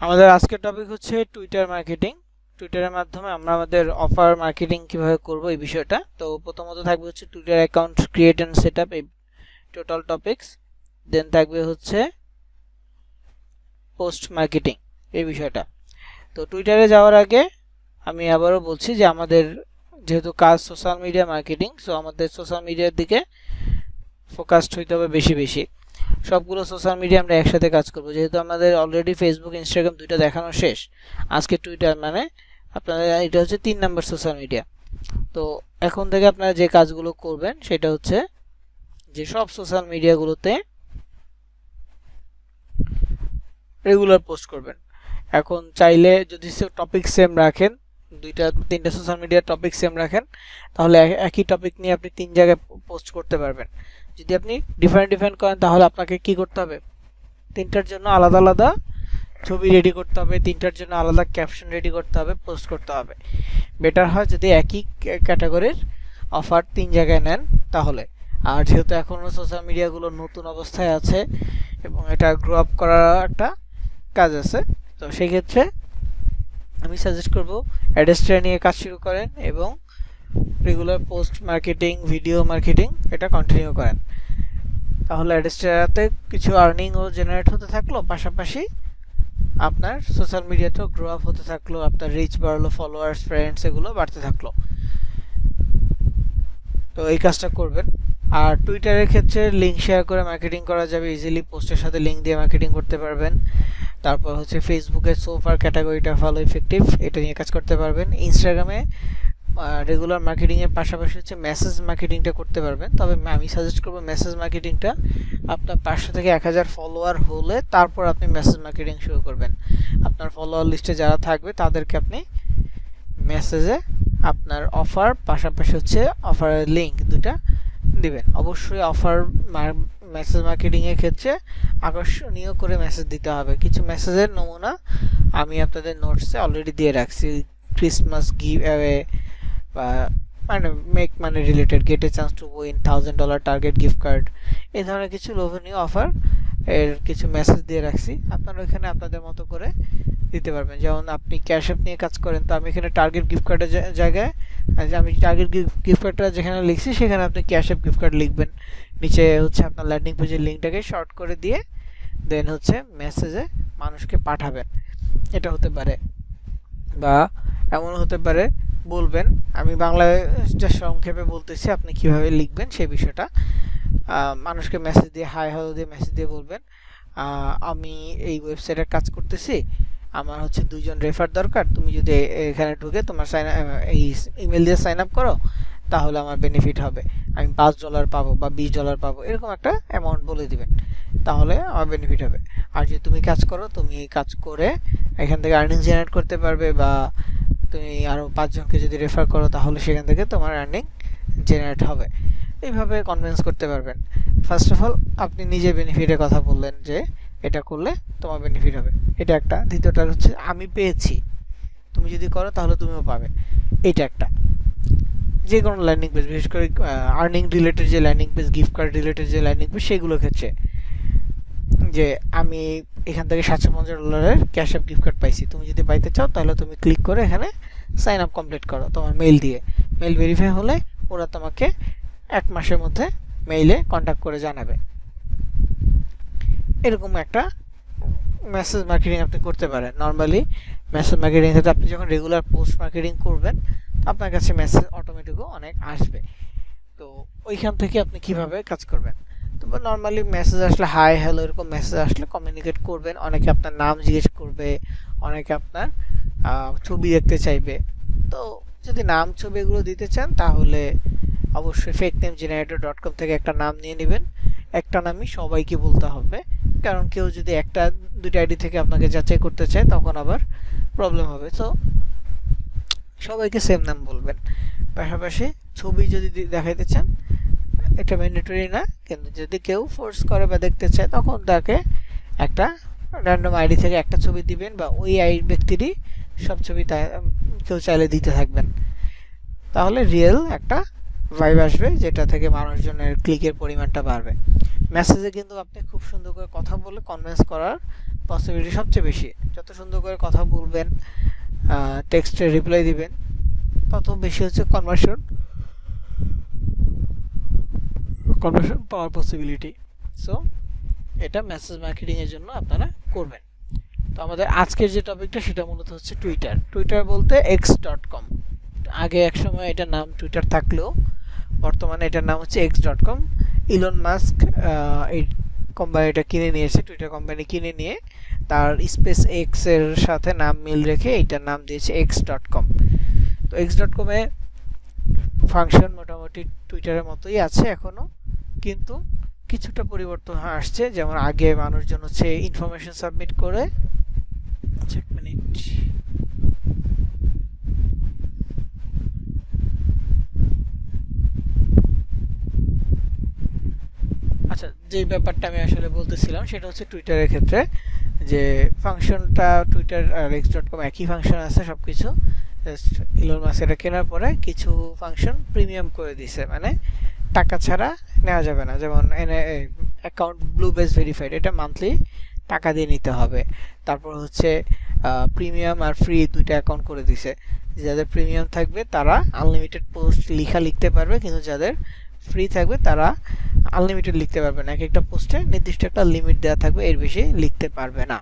আমাদের আজকের টপিক হচ্ছে টুইটার মার্কেটিং। টুইটারের মাধ্যমে আমরা আমাদের অফার মার্কেটিং কিভাবে করব এই বিষয়টা। তো প্রথমত থাকবে হচ্ছে Twitter account create and setup, এই টোটাল টপিকস। দেন থাকবে হচ্ছে পোস্ট মার্কেটিং এই বিষয়টা। তো টুইটারে যাওয়ার আগে আমি আবারও বলছি যে আমাদের যেহেতু কাজ সোশ্যাল মিডিয়া মার্কেটিং, সো আমাদের সোশ্যাল মিডিয়ার দিকে ফোকাসড হইতে হবে বেশি বেশি। সবগুলো সোশ্যাল মিডিয়া আমরা একসাথে কাজ করব, যেহেতু আমাদের অলরেডি ফেসবুক ইনস্টাগ্রাম দুইটা দেখানো শেষ। আজকে টুইটার মানে আপনারা এটা হচ্ছে 3 নম্বর সোশ্যাল মিডিয়া। তো এখন থেকে আপনারা যে কাজগুলো করবেন সেটা হচ্ছে যে সব সোশ্যাল মিডিয়াগুলোতে রেগুলার পোস্ট করবেন। এখন চাইলে যদি টপিক সেম রাখেন, দুইটা তিনটা সোশ্যাল মিডিয়ার টপিক সেম রাখেন, তাহলে একই টপিক নিয়ে আপনি 3 জায়গায় পোস্ট করতে পারবেন। যদি আপনি ডিফারেন্ট ডিফারেন্ট করেন তাহলে আপনাকে কি করতে হবে, 3টার জন্য আলাদা আলাদা ছবি রেডি করতে হবে, 3টার জন্য আলাদা ক্যাপশন রেডি করতে হবে, পোস্ট করতে হবে। বেটার হয় যদি একই ক্যাটাগরির অফার 3 জায়গায় নেন তাহলে। আর যেহেতু এখনও সোশ্যাল মিডিয়াগুলো নতুন অবস্থায় আছে এবং এটা গ্রো আপ করার একটা কাজ আছে, তো সেই ক্ষেত্রে আমি সাজেস্ট করব অ্যাডস্ট্রা নিয়ে কাজ শুরু করেন এবং regular post marketing, video marketing এটা কন্টিনিউ করেন। তাহলে অ্যাডস্ট্রাতে কিছু আর্নিংও জেনারেট হতে থাকলো, পাশাপাশি আপনার সোশ্যাল মিডিয়াতেও গ্রো আপ হতে থাকলো, আপনার রিচ বাড়লো, ফলোয়ার্স, ফ্রেন্ডস এগুলো বাড়তে থাকলো। তো এই কাজটা করবেন। আর টুইটারের ক্ষেত্রে লিঙ্ক শেয়ার করে মার্কেটিং করা যাবে ইজিলি, পোস্টের সাথে লিঙ্ক দিয়ে মার্কেটিং করতে পারবেন। তারপর হচ্ছে ফেসবুকের সোফার ক্যাটাগরিটা ভালো ইফেক্টিভ, এটা নিয়ে কাজ করতে পারবেন। ইনস্টাগ্রামে রেগুলার মার্কেটিংয়ের পাশাপাশি হচ্ছে মেসেজ মার্কেটিংটা করতে পারবেন। তবে আমি সাজেস্ট করবো মেসেজ মার্কেটিংটা আপনার 500 থেকে 1000 ফলোয়ার হলে তারপর আপনি মেসেজ মার্কেটিং শুরু করবেন। আপনার ফলোয়ার লিস্টে যারা থাকবে তাদেরকে আপনি মেসেজে আপনার অফার, পাশাপাশি হচ্ছে অফারের লিঙ্ক দুটা দিবেন। অবশ্যই অফার মেসেজ মার্কেটিংয়ের ক্ষেত্রে আকর্ষণীয় করে মেসেজ দিতে হবে। কিছু মেসেজের নমুনা আমি আপনাদের নোটসে অলরেডি দিয়ে রাখছি। ক্রিসমাস গিভ অ্যাওয়ে বা মানে make money related, gate A chance to win $1000 target gift card, এই ধরনের কিছু লোভনীয় অফার এর কিছু মেসেজ দিয়ে রাখছি। আপনারা এখানে আপনাদের মতো করে দিতে পারবেন। যেমন আপনি ক্যাশ অ্যাপ নিয়ে কাজ করেন, তো আমি এখানে টার্গেট গিফট কার্ডের জায়গায় আমি টার্গেট গিফট কার্ডটা যেখানে লিখছি সেখানে আপনি ক্যাশ অ্যাপ গিফট কার্ড লিখবেন। নিচে হচ্ছে আপনার ল্যান্ডিং পেজের লিঙ্কটাকে শর্ট করে দিয়ে দেন হচ্ছে মেসেজে মানুষকে পাঠাবেন। এটা হতে পারে, বা এমন হতে পারে বলবেন, আমি বাংলায় সংক্ষেপে বলতেছি, আপনি কিভাবে লিখবেন সেই বিষয়টা। মানুষকে মেসেজ দিয়ে, হাই হ্যালো দিয়ে মেসেজ দিয়ে বলবেন, আমি এই ওয়েবসাইটে কাজ করতেছি, আমার হচ্ছে 2জন রেফার দরকার, তুমি যদি এখানে ঢুকে তোমার এই ইমেল দিয়ে সাইন আপ করো তাহলে আমার বেনিফিট হবে, আমি $5 পাবো বা $20 পাবো, এরকম একটা অ্যামাউন্ট বলে দিবেন, তাহলে আমার বেনিফিট হবে। আর যদি তুমি কাজ করো, তুমি এই কাজ করে এখান থেকে আর্নিং জেনারেট করতে পারবে, বা তুমি আরও 5জনকে যদি রেফার করো তাহলে সেখান থেকে তোমার আর্নিং জেনারেট হবে। এইভাবে কনভিন্স করতে পারবেন। ফার্স্ট অফ অল আপনি নিজে বেনিফিটের কথা বললেন যে এটা করলে তোমার বেনিফিট হবে, এটা একটা। দ্বিতীয়টা হচ্ছে আমি পেয়েছি, তুমি যদি করো তাহলে তুমিও পাবে, এটা একটা। যে কোনো ল্যান্ডিং পেজ, বিশেষ করে আর্নিং রিলেটেড যে landing page, gift card related যে ল্যান্ডিং পেজ, সেগুলোর ক্ষেত্রে যে আমি এখান থেকে $750 ক্যাশ অ্যাপ গিফট কার্ড পাইছি, তুমি যদি পাইতে চাও তাহলে তুমি ক্লিক করে এখানে সাইন আপ কমপ্লিট করো তোমার মেইল দিয়ে। মেইল ভেরিফাই হলে ওরা তোমাকে 1 মাসের মধ্যে মেইলে কন্ট্যাক্ট করে জানাবে। এরকম একটা মেসেজ মার্কেটিং আপনি করতে পারেন। নর্মালি মেসেজ মার্কেটিং ক্ষেত্রে আপনি যখন রেগুলার পোস্ট মার্কেটিং করবেন আপনার কাছে মেসেজ অটোমেটিকও অনেক আসবে। তো ওইখান থেকে আপনি কিভাবে কাজ করবেন, তো নর্মালি মেসেজ আসলে হাই হ্যালো এরকম মেসেজ আসলে কমিউনিকেট করবেন। অনেকে আপনার নাম জিজ্ঞেস করবে, অনেকে আপনার ছবি দেখতে চাইবে। তো যদি নাম ছবি এগুলো দিতে চান তাহলে অবশ্যই fakenamesgenerator.com থেকে একটা নাম নিয়ে নেবেন। একটা নামই সবাইকে বলতে হবে, কারণ কেউ যদি একটা দুইটা আইডি থেকে আপনাকে যাচাই করতে চায় তখন আবার প্রবলেম হবে। তো সবাইকে সেম নাম বলবেন। পাশাপাশি ছবি যদি দেখাইতে চান, এটা ম্যান্ডেটরি না, কিন্তু যদি কেউ ফোর্স করে বা দেখতে চায় তখন তাকে একটা র্যান্ডম আইডি থেকে একটা ছবি দিবেন, বা ওই ব্যক্তিরই সব ছবি কেউ চাইলে দিতে থাকবেন। তাহলে রিয়েল একটা ভাইব আসবে, যেটা থেকে মানুষজনের ক্লিকের পরিমাণটা বাড়বে। মেসেজে কিন্তু আপনি খুব সুন্দর করে কথা বলে কনভিন্স করার পসিবিলিটি সবচেয়ে বেশি। যত সুন্দর করে কথা বলবেন, টেক্সটে রিপ্লাই দিবেন, তত বেশি হচ্ছে কনভার্সন পাওয়ার পসিবিলিটি। সো এটা মেসেজ মার্কেটিং এর জন্য আপনারা করবেন। তো আমাদের আজকের যে টপিকটা সেটা মূলত হচ্ছে টুইটার বলতে x.com। আগে এক সময় এটার নাম টুইটার থাকলেও বর্তমানে এটার নাম হচ্ছে x.com। ইলন মাস্ক এই কোম্পানিটা কিনে নিয়েছে, টুইটার কোম্পানি কিনে নিয়ে তার স্পেস এক্স এর সাথে নাম মিল রেখে এটার নাম দিয়েছে x.com। তো x.com এ ফাংশন মোটামুটি টুইটারের মতোই আছে এখনো, কিন্তু কিছুটা পরিবর্তন আসছে। যেমন আগে মানুষজন হচ্ছে ইনফরমেশন সাবমিট করে, এক মিনিট, আচ্ছা, যে ব্যাপারটা আমি আসলে বলতেছিলাম সেটা হচ্ছে টুইটারের ক্ষেত্রে যে ফাংশনটা টুইটার আর x.com একই ফাংশন আছে সবকিছু। ইলন মাস্ক এটা কেনার পরে কিছু ফাংশন প্রিমিয়াম করে দিছে, মানে টাকা ছাড়া নেওয়া যাবে না। যেমন অ্যাকাউন্ট ব্লু বেস ভেরিফাইড, এটা মান্থলি টাকা দিয়ে নিতে হবে। তারপর হচ্ছে প্রিমিয়াম আর ফ্রি দুইটা অ্যাকাউন্ট করে দিছে। যাদের প্রিমিয়াম থাকবে তারা আনলিমিটেড পোস্ট লিখতে পারবে, কিন্তু যাদের ফ্রি থাকবে তারা আনলিমিটেড লিখতে পারবে না। এক একটা পোস্টে নির্দিষ্ট একটা লিমিট দেওয়া থাকবে, এর বেশি লিখতে পারবে না।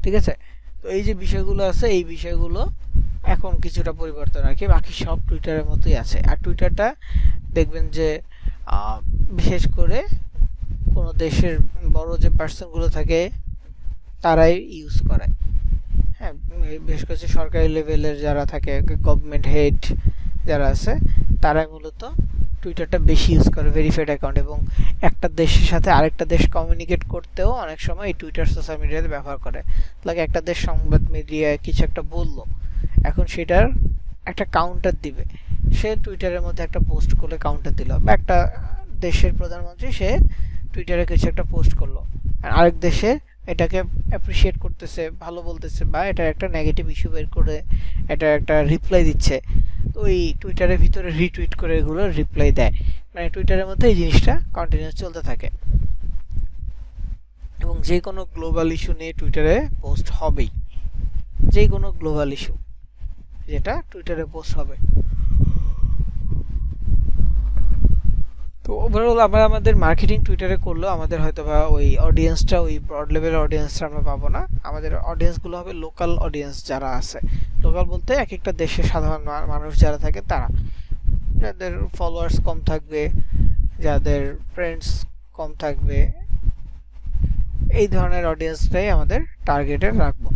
ঠিক আছে? তো এই যে বিষয়গুলো আছে, এই বিষয়গুলো এখন কিছুটা পরিবর্তন আর কি, বাকি সব টুইটারের মতোই আছে। আর টুইটারটা দেখবেন যে বিশেষ করে কোনো দেশের বড় যে পার্সনগুলো থাকে তারাই ইউজ করে। হ্যাঁ, বিশেষ করে সরকারি লেভেলের যারা থাকে, গভর্নমেন্ট হেড যারা আছে, তারাই মূলত টুইটারটা বেশি ইউজ করে, ভেরিফাইড অ্যাকাউন্ট। এবং একটা দেশের সাথে আরেকটা দেশ কমিউনিকেট করতেও অনেক সময় এই টুইটার সোশ্যাল মিডিয়াতে ব্যবহার করে। লাগে একটা দেশ সংবাদ মিডিয়ায় কিছু একটা বললো, এখন সেটার একটা কাউন্টার দিবে, সে টুইটারের মধ্যে একটা পোস্ট করলে কাউন্টার দিল, বা একটা দেশের প্রধানমন্ত্রী সে টুইটারে কিছু একটা পোস্ট করলো, আরেক দেশে এটাকে অ্যাপ্রিসিয়েট করতেছে, ভালো বলতেছে, বা এটার একটা নেগেটিভ ইস্যু বের করে এটা একটা রিপ্লাই দিচ্ছে, তো ওই টুইটারের ভিতরে রিটুইট করে এগুলো রিপ্লাই দেয়। মানে টুইটারের মধ্যে এই জিনিসটা কন্টিনিউস চলতে থাকে। এবং যে কোনো গ্লোবাল ইস্যু নিয়ে টুইটারে পোস্ট হবেই, যে কোনো গ্লোবাল ইস্যু যেটা টুইটারে পোস্ট হবে। তো ওভারঅল আমরা আমাদের মার্কেটিং টুইটারে করলেও আমাদের হয়তো বা ওই অডিয়েন্সটা, ওই ব্রড লেভেলের অডিয়েন্সটা আমরা পাবো না। আমাদের অডিয়েন্সগুলো হবে লোকাল অডিয়েন্স যারা আছে। লোকাল বলতে এক একটা দেশের সাধারণ মানুষ যারা থাকে তারা, যাদের ফলোয়ার্স কম থাকবে, যাদের ফ্রেন্ডস কম থাকবে, এই ধরনের অডিয়েন্সটাই আমাদের টার্গেটে রাখবো।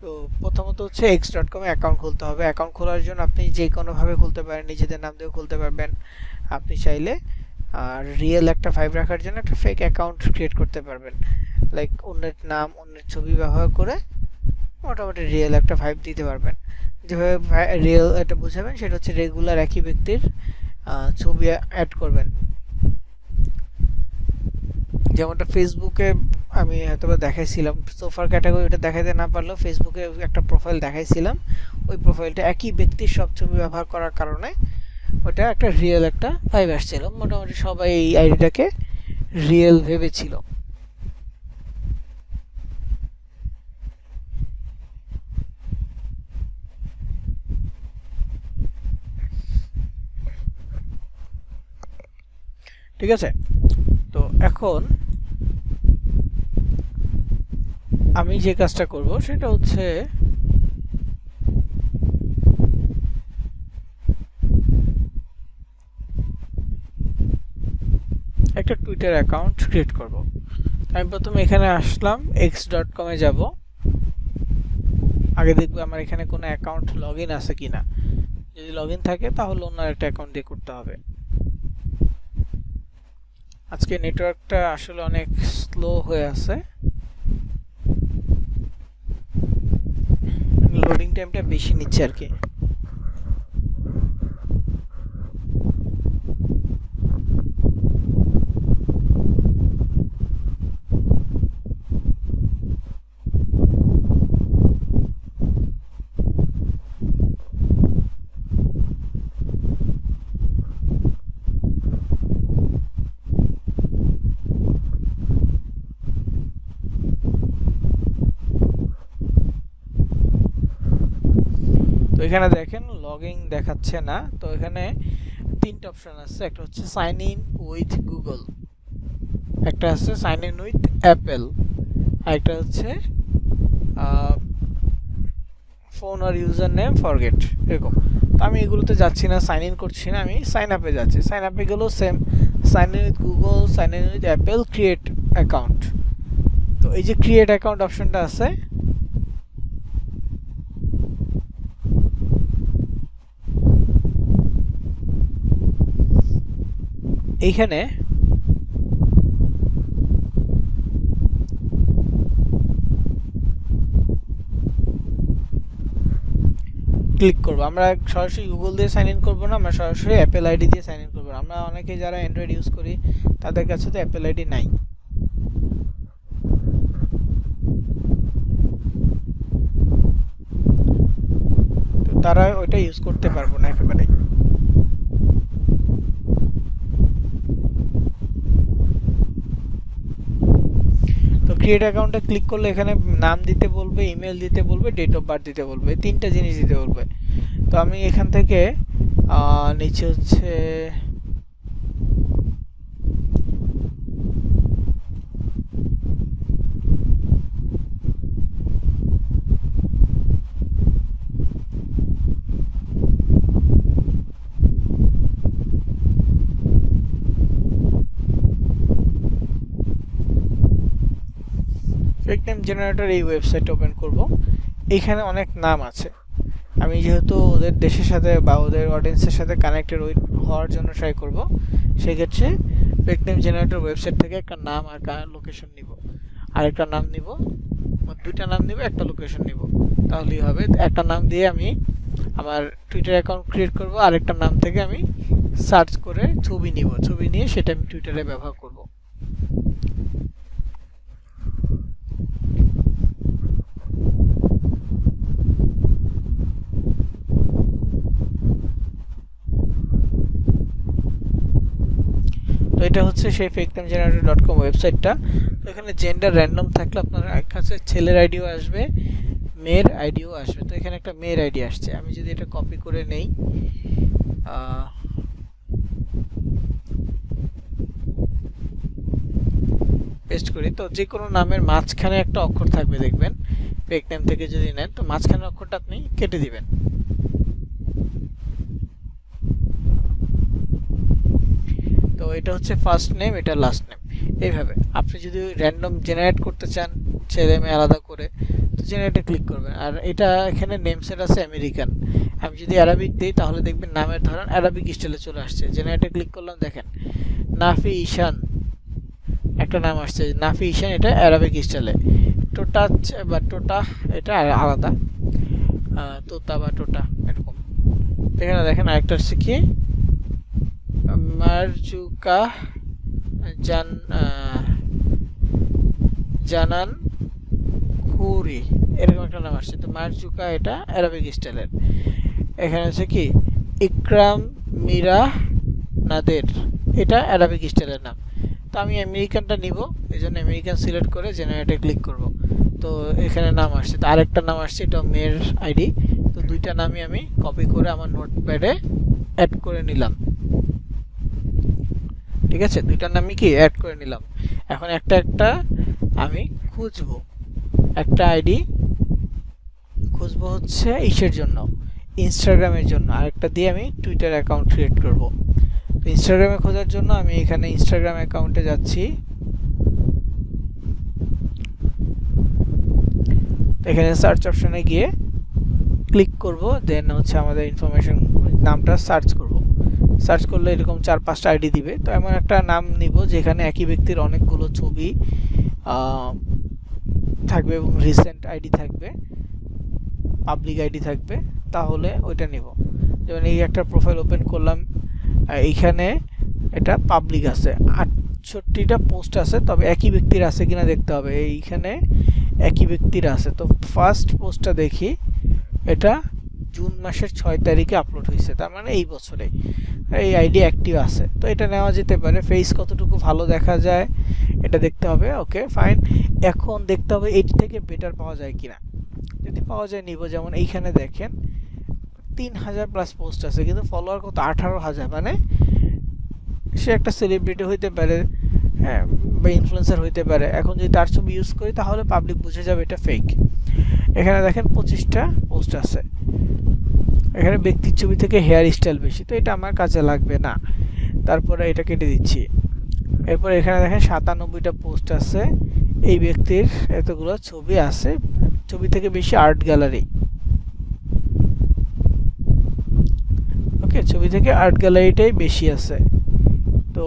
তো প্রথমত হচ্ছে x.com এ অ্যাকাউন্ট খুলতে হবে। অ্যাকাউন্ট খোলার জন্য আপনি যে কোনোভাবে খুলতে পারেন, নিজেদের নাম দিয়েও খুলতে পারবেন। আপনি চাইলে আর রিয়েল একটা ফাইভ রাখার জন্য একটা ফেক অ্যাকাউন্ট ক্রিয়েট করতে পারবেন, লাইক অন্যের নাম অন্যের ছবি ব্যবহার করে মোটামুটি রিয়েল একটা ফাইভ দিতে পারবেন। যেভাবে রিয়েল এটা বুঝাবেন সেটা হচ্ছে রেগুলার একই ব্যক্তির ছবি অ্যাড করবেন। যেমনটা ফেসবুকে আমি হয়তোবা দেখাইছিলাম, সোফার ক্যাটাগরি ওটা দেখাইতে না পারলেও ফেসবুকে একটা প্রোফাইল দেখাইছিলাম, ওই প্রোফাইলটা একই ব্যক্তির সব ছবি ব্যবহার করার কারণে ওটা একটা রিয়েল একটা ভাইব আসছিল। মোটামুটি সবাই এই আইডিটাকে রিয়েল ভেবেছিল। ঠিক আছে? তো এখন আমি যে কাজটা করব সেটা হচ্ছে একটা টুইটার অ্যাকাউন্ট ক্রিয়েট করব। আমি প্রথমে এখানে আসলাম, x.com এ যাব। আগে দেখব আমার এখানে কোনো অ্যাকাউন্ট লগইন আছে কিনা। যদি লগইন থাকে তাহলে অন্য একটা অ্যাকাউন্ট দিয়ে করতে হবে। আজকে নেটওয়ার্কটা আসলে অনেক স্লো হয়ে আছে, লোডিং টাইমটা বেশি নিচ্ছে আর কি। এখানে দেখেন লগইন দেখাচ্ছে না, তো এখানে তিনটা অপশন আছে, একটা হচ্ছে সাইন ইন উইথ গুগল, একটা আছে সাইন ইন উইথ অ্যাপেল, আর একটা হচ্ছে ফোন আর ইউজার নেম ফরগেট, এরকম। তো আমি এগুলোতে যাচ্ছি না, সাইন ইন করছি না, আমি সাইন আপে যাচ্ছি। সাইন আপে গেলেও same, sign in with Google, sign in with Apple, create account. তো এই যে ক্রিয়েট অ্যাকাউন্ট অপশনটা আছে, এইখানে ক্লিক করব। আমরা সরাসরি গুগল দিয়ে সাইন ইন করবো না, আমরা সরাসরি অ্যাপেল আইডি দিয়ে সাইন ইন করবো। আমরা অনেকে যারা অ্যান্ড্রয়েড ইউজ করি তাদের কাছে তো অ্যাপেল আইডি নাই, তো তারা ওইটা ইউজ করতে পারবো না একেবারেই। তো ক্রিয়েট অ্যাকাউন্টে ক্লিক করলে এখানে নাম দিতে বলবে, ইমেল দিতে বলবে, ডেট অফ বার্থ দিতে বলবে, তিনটা জিনিস দিতে বলবে। তো আমি এখান থেকে নিচে হচ্ছে ফেক নেম জেনারেটর, এই ওয়েবসাইট ওপেন করব। এখানে অনেক নাম আছে, আমি যেহেতু ওদের দেশের সাথে বা ওদের অডিয়েন্সের সাথে কানেক্টেড হওয়ার জন্য ট্রাই করব, সেক্ষেত্রে ফেক নেম জেনারেটর ওয়েবসাইট থেকে একটা নাম আর লোকেশন নিব, আরেকটা নাম নিব, দুইটা নাম নিব, একটা লোকেশন নিব, তাহলেই হবে। একটা নাম দিয়ে আমি আমার টুইটার অ্যাকাউন্ট ক্রিয়েট করব, আরেকটা নাম থেকে আমি সার্চ করে ছবি নিব, ছবি নিয়ে সেটা আমি টুইটারে ব্যবহার করব। তো এটা হচ্ছে সেই fakenamegenerator.com ওয়েবসাইটটা। তো এখানে জেন্ডার র্যান্ডম থাকলে আপনার কাছে ছেলের আইডিও আসবে, মেয়ের আইডিও আসবে। তো এখানে একটা মেয়ের আইডি আসছে, আমি যদি এটা কপি করে নেই, পেস্ট করি, তো যে কোনো নামের মাঝখানে একটা অক্ষর থাকবে দেখবেন, ফেক নেম থেকে যদি নেন তো মাঝখানের অক্ষরটা আপনি কেটে দিবেন। তো এটা হচ্ছে ফার্স্ট নেম, এটা লাস্ট নেম। এইভাবে আপনি যদি র্যান্ডম জেনারেট করতে চান ছেলে মেয়ে আলাদা করে, তো জেনারেটে ক্লিক করবেন। আর এটা এখানে নেম সেট আছে আমেরিকান, আমি যদি অ্যারাবিক দিই তাহলে দেখবেন নামের ধরন অ্যারাবিক স্টাইলে চলে আসছে। জেনারেটে ক্লিক করলাম, দেখেন নাফি ঈশান একটা নাম আসছে, নাফি ঈশান, এটা অ্যারাবিক স্টাইলে। টোটা বা টোটা এটা আলাদা, তোতা বা টোটা এরকম। এখানে দেখেন আরেকটা হচ্ছে কি মারজুকা জানান খুরি, এরকম একটা নাম আসছে। তো মারজুকা এটা অ্যারাবিক স্টাইলের। এখানে হচ্ছে কি ইকরাম মিরা নাদের, এটা অ্যারাবিক স্টাইলের নাম। তো আমি আমেরিকানটা নিব, এই জন্য আমেরিকান সিলেক্ট করে জেনারেটে ক্লিক করব। তো এখানে নাম আসছে, তো আরেকটা নাম আসছে, এটা মেয়ের আইডি। তো দুইটা নামই আমি কপি করে আমার নোটপ্যাডে অ্যাড করে নিলাম। ঠিক আছে, দুইটার নামই কি অ্যাড করে নিলাম। এখন একটা একটা আমি খুঁজবো, একটা আইডি খুঁজবো হচ্ছে ইসের জন্য, ইনস্টাগ্রামের জন্য, আরেকটা দিয়ে আমি টুইটার অ্যাকাউন্ট ক্রিয়েট করব। তো ইনস্টাগ্রামে খোঁজার জন্য আমি এখানে ইনস্টাগ্রাম অ্যাকাউন্টে যাচ্ছি, এখানে সার্চ অপশনে গিয়ে ক্লিক করব, দেন হচ্ছে আমাদের ইনফরমেশন নামটা সার্চ করব। সার্চ করলে এরকম 4-5টা আইডি দিবে। তো এমন একটা নাম নিব যেখানে একই ব্যক্তির অনেকগুলো ছবি থাকবে এবং রিসেন্ট আইডি থাকবে, পাবলিক আইডি থাকবে, তাহলে ওইটা নিব। যেমন এই একটা প্রোফাইল ওপেন করলাম, এইখানে এটা পাবলিক আছে, 68টা পোস্ট আছে, তবে একই ব্যক্তির আছে কিনা দেখতে হবে। এইখানে একই ব্যক্তির আছে। তো ফার্স্ট পোস্টটা দেখি, এটা জুন মাসের 6 তারিখে আপলোড হয়েছে, তার মানে এই বছরে এই আইডি অ্যাক্টিভ আছে। তো এটা নেওয়া যেতে পারে। ফেস কতটুকু ভালো দেখা যায় এটা দেখতে হবে। ওকে ফাইন, এখন দেখতে হবে এর থেকে বেটার পাওয়া যায় কিনা। যদি পাওয়া যায় নিব। যেমন এইখানে দেখেন 3000 প্লাস পোস্ট আছে, কিন্তু ফলোয়ার কত 18000। মানে সে একটা সেলিব্রিটি হইতে পারে, হ্যাঁ, বা ইনফ্লুয়েন্সার হইতে পারে। এখন যদি তার ছবি ইউজ করি তাহলে পাবলিক বুঝে যাবে এটা ফেক। এখানে দেখেন 25টা পোস্ট আছে। এখানে ব্যক্তির ছবি থেকে হেয়ার স্টাইল বেশি, তো এটা আমার কাজে লাগবে না। তারপরে এটা কেটে দিচ্ছি। এরপর এখানে দেখেন 97টা পোস্ট আছে। এই ব্যক্তির এতগুলো ছবি আছে, ছবি থেকে বেশি আর্ট গ্যালারি। ওকে, ছবি থেকে আর্ট গ্যালারিটাই বেশি আছে। তো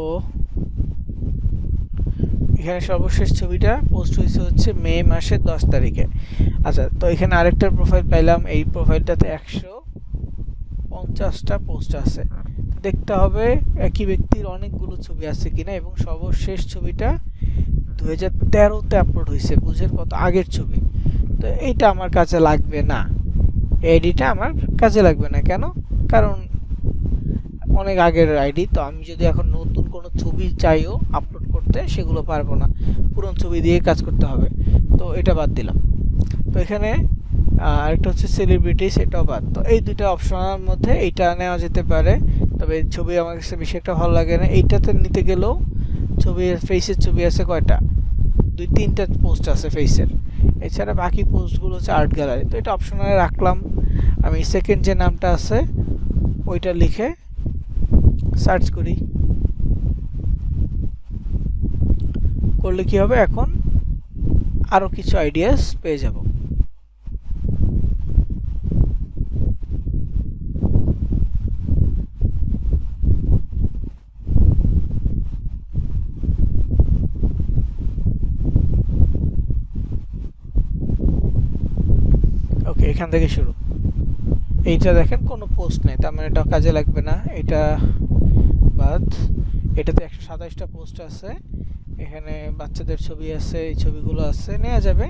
এখানে সর্বশেষ ছবিটা পোস্ট হয়েছে হচ্ছে মে মাসের 10 তারিখে। আচ্ছা, তো এখানে আরেকটা প্রোফাইল পাইলাম। এই প্রোফাইলটাতে 150টা পোস্ট আছে। দেখতে হবে একই ব্যক্তির অনেকগুলো ছবি আছে কিনা, এবং সর্বশেষ ছবিটা 2013তে আপলোড হয়েছে, বুঝের কত আগের ছবি। তো এইটা আমার কাছে লাগবে না, আইডিটা আমার কাজে লাগবে না। কেন? কারণ অনেক আগের আইডি। তো আমি যদি এখন নতুন কোনো ছবি চাইও আপলোড করতে, সেগুলো পারবো না, পুরনো ছবি দিয়ে কাজ করতে হবে। তো এটা বাদ দিলাম। তো এখানে আরেকটা হচ্ছে সেলিব্রিটি, সেটাও বাদ। তো এই দুইটা অপশনের মধ্যে এইটা নেওয়া যেতে পারে, তবে ছবি আমার কাছে বেশি একটা ভালো লাগে না। এইটাতে নিতে গেলেও ফেসের ছবি আছে কয়টা, 2-3টা পোস্ট আছে ফেসের। এছাড়া বাকি পোস্টগুলো হচ্ছে আর্ট গ্যালারি। তো এটা অপশনালে রাখলাম। আমি সেকেন্ড যে নামটা আছে ওইটা লিখে সার্চ করি, করলে কি হবে, এখন আরও কিছু আইডিয়াস পেয়ে যাব। ওকে, এখান থেকে শুরু। এইটা দেখেন কোনো পোস্ট নেই, তার মানে এটা কাজে লাগবে না, এটা বাদ। এটাতে 127টা পোস্ট আছে। এখানে বাচ্চাদের ছবি আছে, এই ছবিগুলো আছে, নেওয়া যাবে।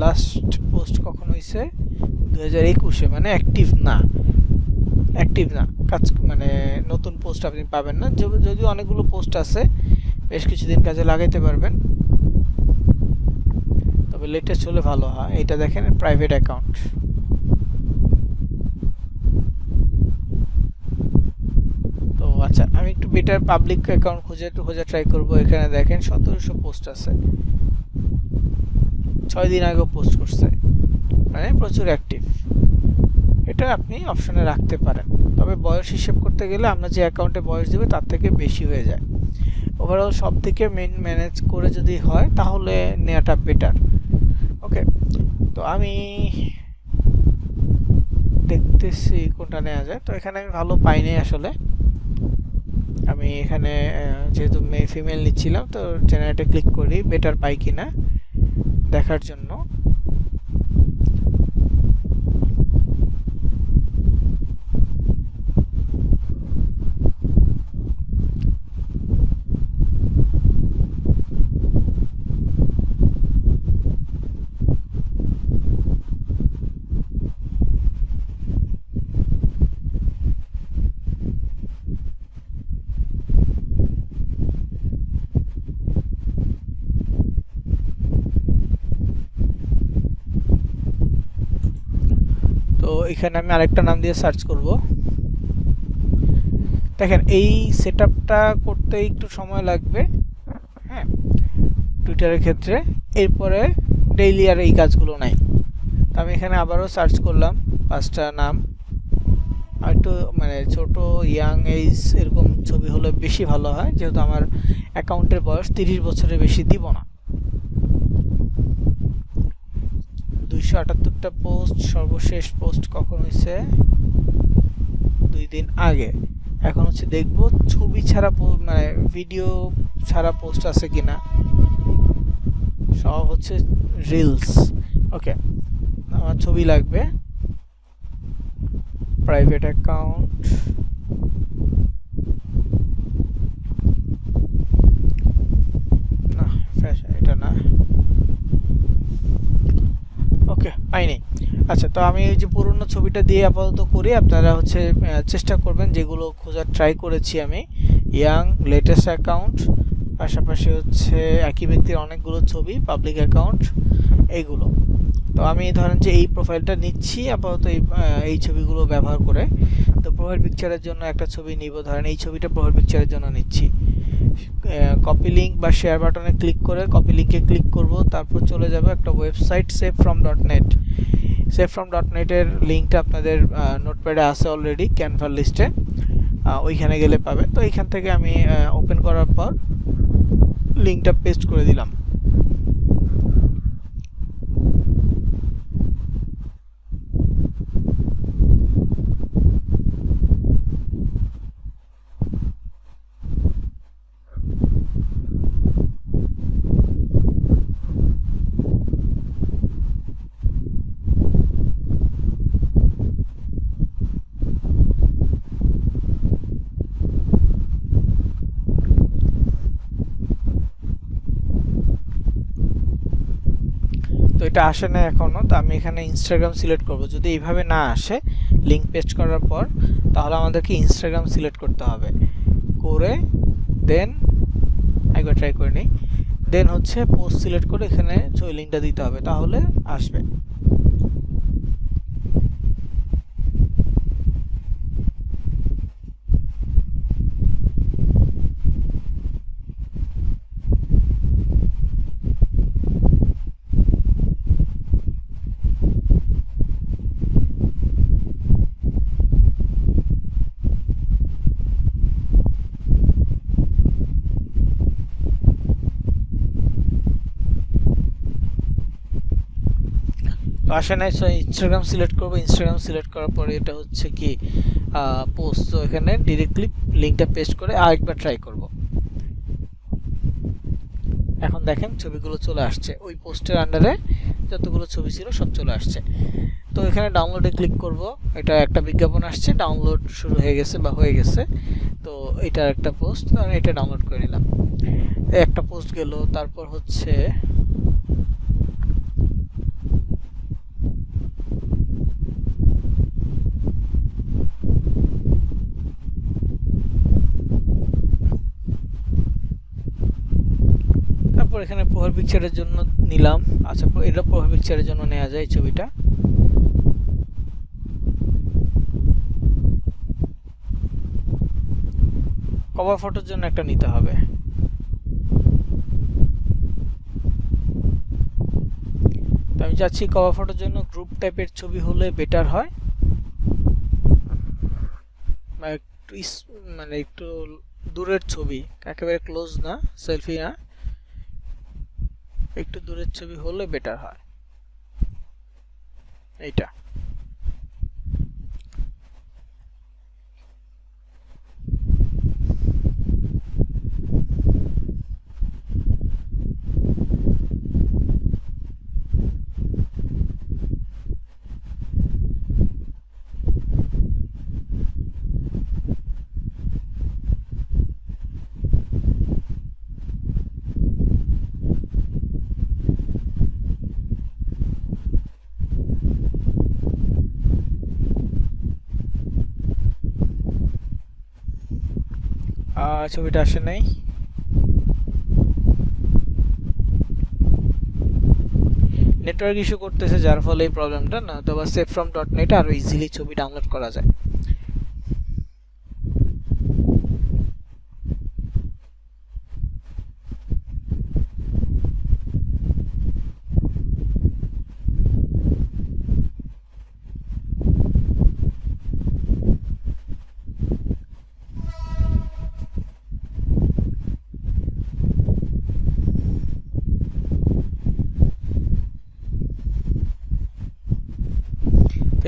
লাস্ট পোস্ট কখন হয়েছে? 2021-এ, মানে অ্যাক্টিভ না, কাজ মানে নতুন পোস্ট আপনি পাবেন না। যদিও অনেকগুলো পোস্ট আছে, বেশ কিছুদিন কাজে লাগাইতে পারবেন, তবে লেটেস্ট হলে ভালো হয়। এটা দেখেন প্রাইভেট অ্যাকাউন্ট। তো আচ্ছা, আমি একটু বেটার পাবলিক অ্যাকাউন্ট খোঁজা ট্রাই করব। এখানে দেখেন 1700 পোস্ট আছে, 6 দিন আগেও পোস্ট করছে, মানে প্রচুর অ্যাক্টিভ। এটা আপনি অপশনে রাখতে পারেন, তবে বয়স হিসেব করতে গেলে আমরা যে অ্যাকাউন্টে বয়স দেবে তার থেকে বেশি হয়ে যায়। ওভারঅল সব থেকে ম্যানেজ করে যদি হয় তাহলে নেওয়াটা বেটার। ওকে, তো আমি দেখতেছি কোনটা নেওয়া যায়। তো এখানে আমি ভালো পাইনি আসলে। আমি এখানে যেহেতু ফিমেল নিচ্ছিলাম, তো জেনারেটে ক্লিক করি বেটার পাই কিনা দেখার জন্য। তো এখানে আমি আরেকটা নাম দিয়ে সার্চ করব। দেখেন এই সেটআপটা করতে একটু সময় লাগবে, হ্যাঁ, টুইটারের ক্ষেত্রে। এরপরে ডেইলি আর এই কাজগুলো নাই। তো আমি এখানে আবারও সার্চ করলাম 5টা নাম। আর একটু মানে ছোট, ইয়াং এজ এরকম ছবি হলে বেশি ভালো হয়, যেহেতু আমার অ্যাকাউন্টের বয়স 30 বছরের বেশি দিব না। 278টা পোস্ট, সর্বশেষ পোস্ট কখন হয়েছে? 2 দিন আগে। এখন হচ্ছে দেখবো ছবি ছাড়া, মানে ভিডিও ছাড়া পোস্ট আছে কিনা। সব হচ্ছে রিলস। ওকে, আমার ছবি লাগবে। প্রাইভেট অ্যাকাউন্ট, না এটা না। ওকে, পাইনি। আচ্ছা, তো আমি এই যে পুরনো ছবিটা দিয়ে আপাতত করি। আপনারা হচ্ছে চেষ্টা করবেন যেগুলো খোঁজার ট্রাই করেছি আমি, ইয়াং, লেটেস্ট অ্যাকাউন্ট, পাশাপাশি হচ্ছে একই ব্যক্তির অনেকগুলো ছবি, পাবলিক অ্যাকাউন্ট, এইগুলো। তো আমি ধরেন যে এই প্রোফাইলটা নিচ্ছি আপাতত এই ছবিগুলো ব্যবহার করে। তো প্রোফাইল পিকচারের জন্য একটা ছবি নিব, ধরেন এই ছবিটা প্রোফাইল পিকচারের জন্য নিচ্ছি। কপি লিঙ্ক বা শেয়ার বাটনে ক্লিক করে কপি লিঙ্কে ক্লিক করব, তারপর চলে যাব একটা ওয়েবসাইট savefrom.net। savefrom.net এর লিঙ্কটা আপনাদের নোটপ্যাডে আছে অলরেডি, ক্যানভার লিস্টে, ওইখানে গেলে পাবেন। তো এইখান থেকে আমি ওপেন করার পর লিঙ্কটা পেস্ট করে দিলাম। তো এটা আসে না এখনো, তো আমি এখানে ইনস্টাগ্রাম সিলেক্ট করব। যদি এইভাবে না আসে লিঙ্ক পেস্ট করার পর, তাহলে আমাদেরকে ইনস্টাগ্রাম সিলেক্ট করতে হবে, করে দেন একবার ট্রাই করে নিই, দেন হচ্ছে পোস্ট সিলেক্ট করে এখানে ওই লিঙ্কটা দিতে হবে, তাহলে আসবে। তো আসে নাই, সো ইনস্টাগ্রাম সিলেক্ট করবো। ইনস্টাগ্রাম সিলেক্ট করার পরে এটা হচ্ছে কি পোস্ট, তো এখানে ডিরেক্টলি লিঙ্কটা পেস্ট করে আরেকবার ট্রাই করব। এখন দেখেন ছবিগুলো চলে আসছে, ওই পোস্টের আন্ডারে যতগুলো ছবি ছিল সব চলে আসছে। তো এখানে ডাউনলোডে ক্লিক করব, এটা একটা বিজ্ঞাপন আসছে, ডাউনলোড শুরু হয়ে গেছে বা হয়ে গেছে। তো এটার একটা পোস্ট, আমি এটা ডাউনলোড করে নিলাম, একটা পোস্ট গেল। তারপর হচ্ছে তারপর এখানে প্রোফাইল পিকচারের জন্য নিলাম। আচ্ছা, এটা প্রোফাইল পিকচারের জন্য নেওয়া যায় এই ছবিটা। কভার ফটোর জন্য একটা নিতে হবে। তো আমি চাচ্ছি কভার ফটোর জন্য গ্রুপ টাইপের ছবি হলে বেটার হয়, বা একটু মানে একটু দূরের ছবি, একেবারে ক্লোজ না, সেলফি না, একটু দূরের ছবি হলে বেটার হয় এইটা। ছবিটা আসে নাই। নেটওয়ার্ক ইস্যু করতেছে, যার ফলে এই প্রবলেমটা, না তো বা savefrom.net আরো ইজিলি ছবি ডাউনলোড করা যায়।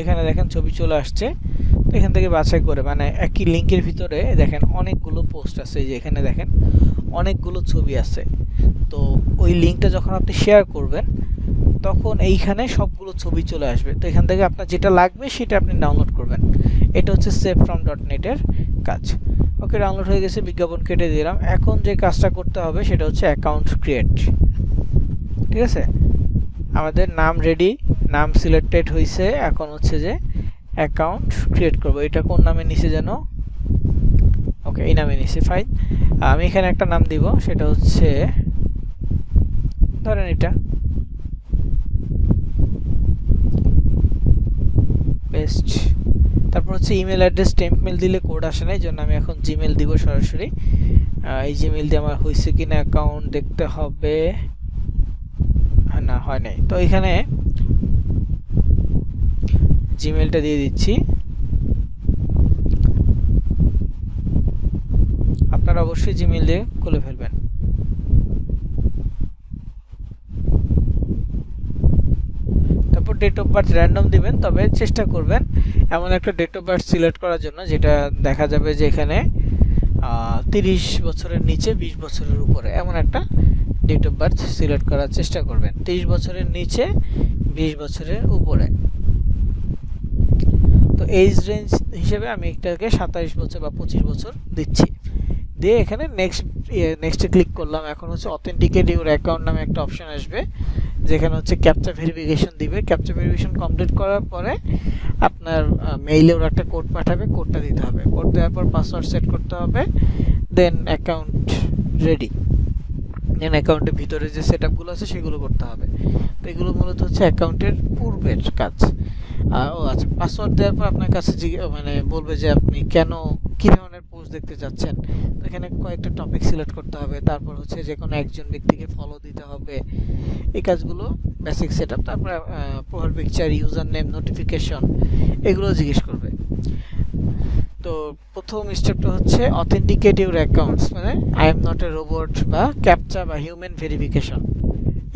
এখানে দেখেন ছবি চলে আসছে। তো এখান থেকে বাছাই করে, মানে একই লিঙ্কের ভিতরে দেখেন অনেকগুলো পোস্ট আছে, এই যে এখানে দেখেন অনেকগুলো ছবি আছে। তো ওই লিঙ্কটা যখন আপনি শেয়ার করবেন তখন এইখানে সবগুলো ছবি চলে আসবে। তো এখান থেকে আপনার যেটা লাগবে সেটা আপনি ডাউনলোড করবেন। এটা হচ্ছে savefrom.net এর কাজ। ওকে, ডাউনলোড হয়ে গেছে, বিজ্ঞাপন কেটে দিলাম। এখন যে কাজটা করতে হবে সেটা হচ্ছে অ্যাকাউন্ট ক্রিয়েট। ঠিক আছে, আমাদের নাম রেডি, নাম সিলেক্টেড হয়েছে, এখন হচ্ছে যে অ্যাকাউন্ট ক্রিয়েট করব। এটা কোন নামে নিছে যেন, ওকে এই নামে নিছে, ফাইন। আমি এখানে একটা নাম দিব, সেটা হচ্ছে ধরেন এটা পেস্ট। তারপর হচ্ছে ইমেল অ্যাড্রেস টেম্প মেল দিলে কোড আসে না, এই জন্য আমি এখন জিমেল দিব সরাসরি। এই জিমেল দিয়ে আমার হয়েছে কিনা অ্যাকাউন্ট দেখতে হবে। না, হয় নাই। তো এখানে জিমেলটা দিয়ে দিচ্ছি। আপনারা অবশ্যই জিমেল দিয়ে খুলে ফেলবেন। তারপর ডেট অফ বার্থ র্যান্ডম দিবেন, তবে চেষ্টা করবেন এমন একটা ডেট অফ বার্থ সিলেক্ট করার জন্য যেটা দেখা যাবে যে এখানে 30 বছরের নিচে 20 বছরের উপরে, এমন একটা ডেট অফ বার্থ সিলেক্ট করার চেষ্টা করবেন। 30 বছরের নিচে 20 বছরের উপরে। তো এজ রেঞ্জ হিসেবে আমি এটাকে 27 বছর বা 25 বছর দিচ্ছি। দিয়ে এখানে নেক্সটে ক্লিক করলাম। এখন হচ্ছে অথেন্টিকেট ইউর অ্যাকাউন্ট নামে একটা অপশন আসবে, যেখানে হচ্ছে ক্যাপচা ভেরিফিকেশন দিবে। ক্যাপচা ভেরিফিকেশন কমপ্লিট করার পরে আপনার মেইলে ওরা একটা কোড পাঠাবে, কোডটা দিতে হবে। কোড দেওয়ার পর পাসওয়ার্ড সেট করতে হবে, দেন অ্যাকাউন্ট রেডি। দেন অ্যাকাউন্টের ভিতরে যে সেট আপগুলো আছে সেগুলো করতে হবে। তো এগুলো মূলত হচ্ছে অ্যাকাউন্টের পূর্বের কাজ। ও আচ্ছা, পাসওয়ার্ড দেওয়ার পর আপনার কাছে মানে বলবে যে আপনি কী ধরনের পোস্ট দেখতে চাচ্ছেন। তো এখানে কয়েকটা টপিক সিলেক্ট করতে হবে। তারপর হচ্ছে যে কোনো একজন ব্যক্তিকে ফলো দিতে হবে, এই কাজগুলো বেসিক সেট আপ। তারপরে profile picture, user name, notification, এগুলো জিজ্ঞেস করবে। তো প্রথম স্টেপটা হচ্ছে অথেন্টিকেট ইউর অ্যাকাউন্টস, মানে I am not a robot বা ক্যাপচা বা হিউম্যান ভেরিফিকেশন,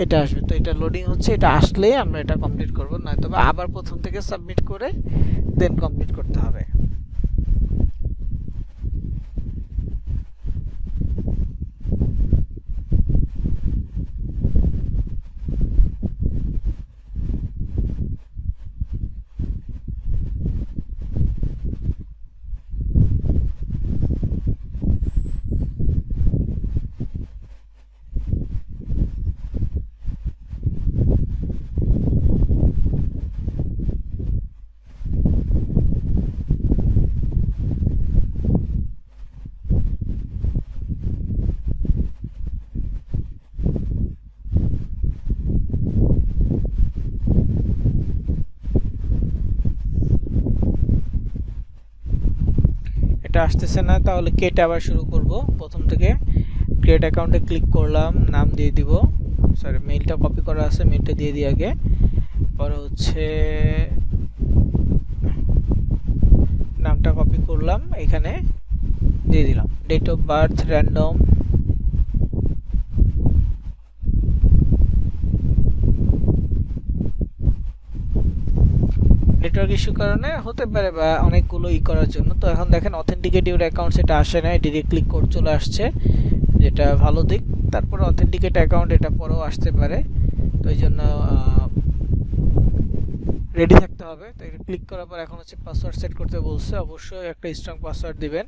এটা আসবে। তো এটা লোডিং হচ্ছে, এটা আসলেই আমরা এটা কমপ্লিট করবো, নয়তো বা আবার প্রথম থেকে সাবমিট করে দেন কমপ্লিট করতে হবে। এটা আসতেছে না, তাহলে কেটে আবার শুরু করব প্রথম থেকে। ক্রিয়েট অ্যাকাউন্টে ক্লিক করলাম, নাম দিয়ে দিব, সরি মেইলটা কপি করা আছে, মেইলটা দিয়ে দিই আগে। পরে হচ্ছে নামটা কপি করলাম, এখানে দিয়ে দিলাম। Date of birth random, network issue কারণে হতে পারে বা অনেকগুলো করার জন্য। তো এখন দেখেন অথেন্টিকেট ইউর অ্যাকাউন্ট, সেটা আসে না, ডিরেক্টলি কোড চলে আসছে, যেটা ভালো দিক। তারপরে অথেন্টিকেট অ্যাকাউন্ট, এটা পরেও আসতে পারে, তো এই জন্য রেডি থাকতে হবে। তো এটা ক্লিক করার পর এখন হচ্ছে পাসওয়ার্ড সেট করতে বলছে, অবশ্যই একটা স্ট্রং পাসওয়ার্ড দিবেন।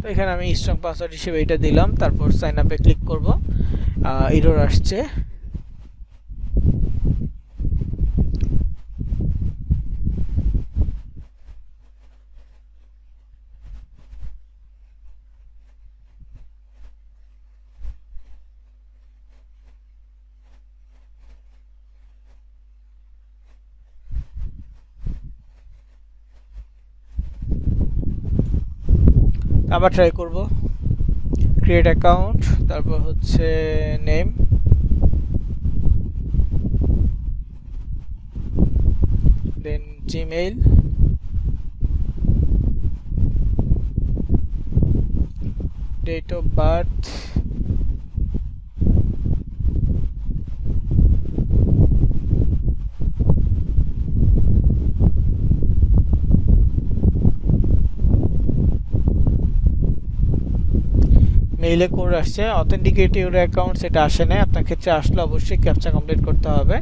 তো এখানে আমি স্ট্রং পাসওয়ার্ড হিসেবে এটা দিলাম। তারপর সাইন আপে ক্লিক করব, এরর আসছে। আবার ট্রাই করব। ক্রিয়েট অ্যাকাউন্ট, তারপর হচ্ছে name, then Gmail, date of birth, মেইলে কোড আসছে। অথেন্টিকেট ইউর অ্যাকাউন্ট, সেটা আসে না, আপনার ক্ষেত্রে আসলে অবশ্যই ক্যাপচা কমপ্লিট করতে হবে।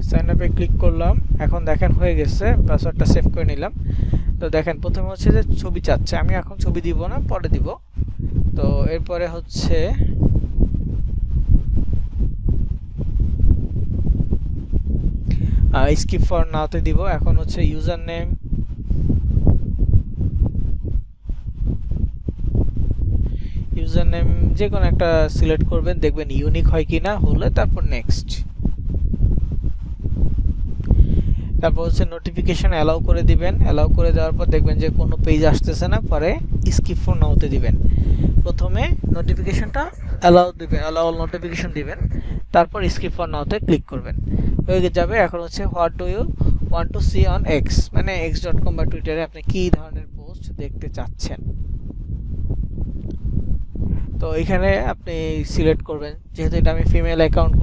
সাইন আপে ক্লিক করলাম, এখন দেখেন হয়ে গেছে, পাসওয়ার্ডটা সেভ করে নিলাম। তো দেখেন প্রথমে হচ্ছে যে ছবি চাচ্ছে, আমি এখন ছবি দিব না, পরে দিব। তো এরপরে হচ্ছে স্কিপ ফর নাওতে দিব। এখন হচ্ছে ইউজার নেম, যে কোনো একটা সিলেক্ট করবেন, দেখবেন ইউনিক হয় কিনা, হলে তারপর নেক্সট। তারপর হচ্ছে নোটিফিকেশন অ্যালাউ করে দিবেন। অ্যালাউ করে দেওয়ার পর দেখবেন যে কোনো পেজ আসতেছে না, পরে স্কিপ ফর নাওতে দিবেন। প্রথমে নোটিফিকেশনটা অ্যালাউ দিবেন, অ্যালাউ নোটিফিকেশন দিবেন, তারপর স্কিপ ফর নাওতে ক্লিক করবেন, হয়ে যাবে। এখন হচ্ছে what do you want to see on X, মানে x.com বা টুইটারে আপনি কী ধরনের পোস্ট দেখতে চাচ্ছেন। তো এখানে আপনি সিলেক্ট করবেন, যেহেতু এটা আমি ফিমেল অ্যাকাউন্ট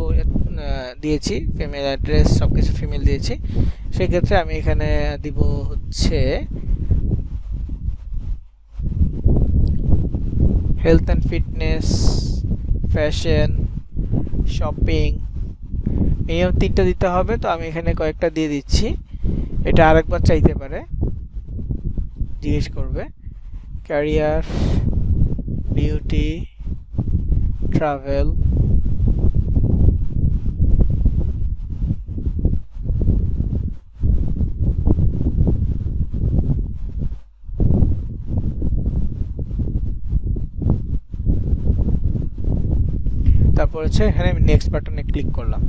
দিয়েছি, ফিমেল অ্যাড্রেস সব কিছু ফিমেল দিয়েছি, সেক্ষেত্রে আমি এখানে দিব হচ্ছে health and fitness, fashion, shopping, এই তিনটা দিতে হবে। তো আমি এখানে কয়েকটা দিয়ে দিচ্ছি, এটা আরেকবার চাইতে পারে, জিজ্ঞেস করবে। ক্যারিয়ার, বিউটি, ট্রাভেল, তারপর হচ্ছে এখানে আমি নেক্সট বাটনে ক্লিক করলাম।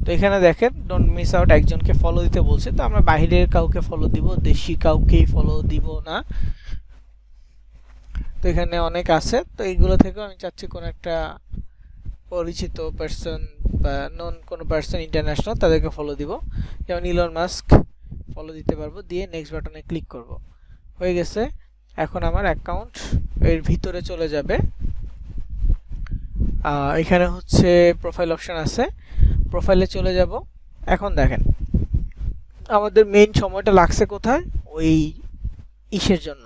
তো এখানে দেখেন ডোন্ট মিস আউট, একজনকে ফলো দিতে বলছে, তো আমরা বাইরের কাউকে ফলো দিব, দেশি কাউকেই ফলো দিব না। তো এখানে অনেক আছে, তো এইগুলো থেকে আমি চাচ্ছি কোনো একটা পরিচিত পার্সন বা নন কোনো পার্সন ইন্টারন্যাশনাল, তাদেরকে ফলো দিব, যেমন ইলন মাস্ক ফলো দিতে পারবো, দিয়ে নেক্সট বাটনে ক্লিক করব। হয়ে গেছে। এখন আমার অ্যাকাউন্ট এর ভিতরে চলে যাবে। এখানে হচ্ছে প্রোফাইল অপশন আছে, প্রোফাইলে চলে যাব। এখন দেখেন আমাদের মেইন সময়টা লাগছে কোথায়, ওই ইসের জন্য,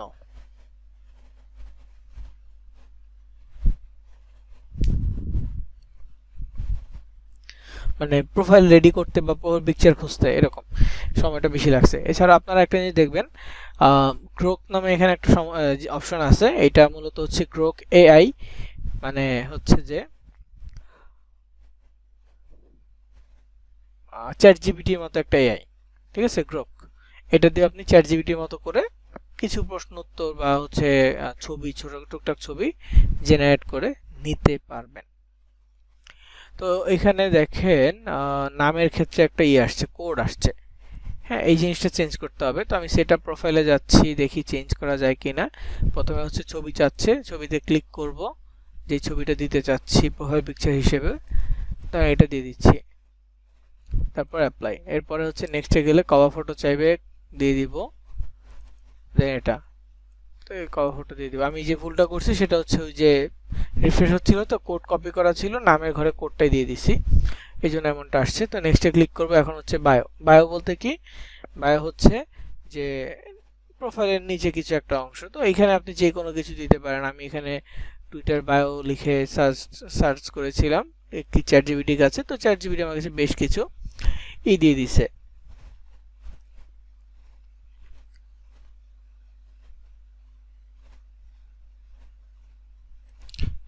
মানে প্রোফাইল রেডি করতে বা প্রোফাইল পিকচার খুঁজতে, এরকম সময়টা বেশি লাগছে। এছাড়া আপনারা একটা জিনিস দেখবেন, গ্রোক নামে এখানে একটা অপশন আছে, এটা মূলত হচ্ছে গ্রোক এআই, মানে হচ্ছে যে চ্যাট জিপিটির মতো একটা এআই, ঠিক আছে। গ্রোক, এটা দিয়ে আপনি চ্যাট জিপিটির মতো করে কিছু প্রশ্ন উত্তর বা হচ্ছে ছবি, ছোট টুকটাক ছবি জেনারেট করে নিতে পারবেন। তো এখানে দেখেন নামের ক্ষেত্রে একটা আসছে, কোড আসছে। হ্যাঁ, এই জিনিসটা চেঞ্জ করতে হবে। তো আমি সেটআপ প্রোফাইলে যাচ্ছি, দেখি চেঞ্জ করা যায় কিনা। প্রথমে হচ্ছে ছবি চাচ্ছে, ছবিতে ক্লিক করব, যে ছবিটা দিতে চাচ্ছি প্রোফাইল পিকচার হিসেবে, তো এটা দিয়ে দিচ্ছি, তারপর অ্যাপ্লাই। এরপরে হচ্ছে নেক্সটে গেলে কভার ফটো চাইবে, দিয়ে দিব, দেন এটা, তো এই কভার ফটো দিয়ে দিব। আমি যে ভুলটা করছি সেটা হচ্ছে ওই যে রিফ্রেশ হচ্ছিল, তো কোড কপি করা ছিল, নামের ঘরে কোডটাই দিয়ে দিছি, এই জন্য এমনটা আসছে। তো নেক্সটে ক্লিক করবো। এখন হচ্ছে বায়ো। বায়ো বলতে কি, বায়ো হচ্ছে যে প্রোফাইলের নিচে কিছু একটা অংশ। তো এইখানে আপনি যে কোনো কিছু দিতে পারেন। আমি এখানে টুইটার বায়ো লিখে সার্চ করেছিলাম একটি চ্যাট জিপিটি কাছে, তো চ্যাট জিপিটি আমার কাছে বেশ কিছু দিয়ে দিছে।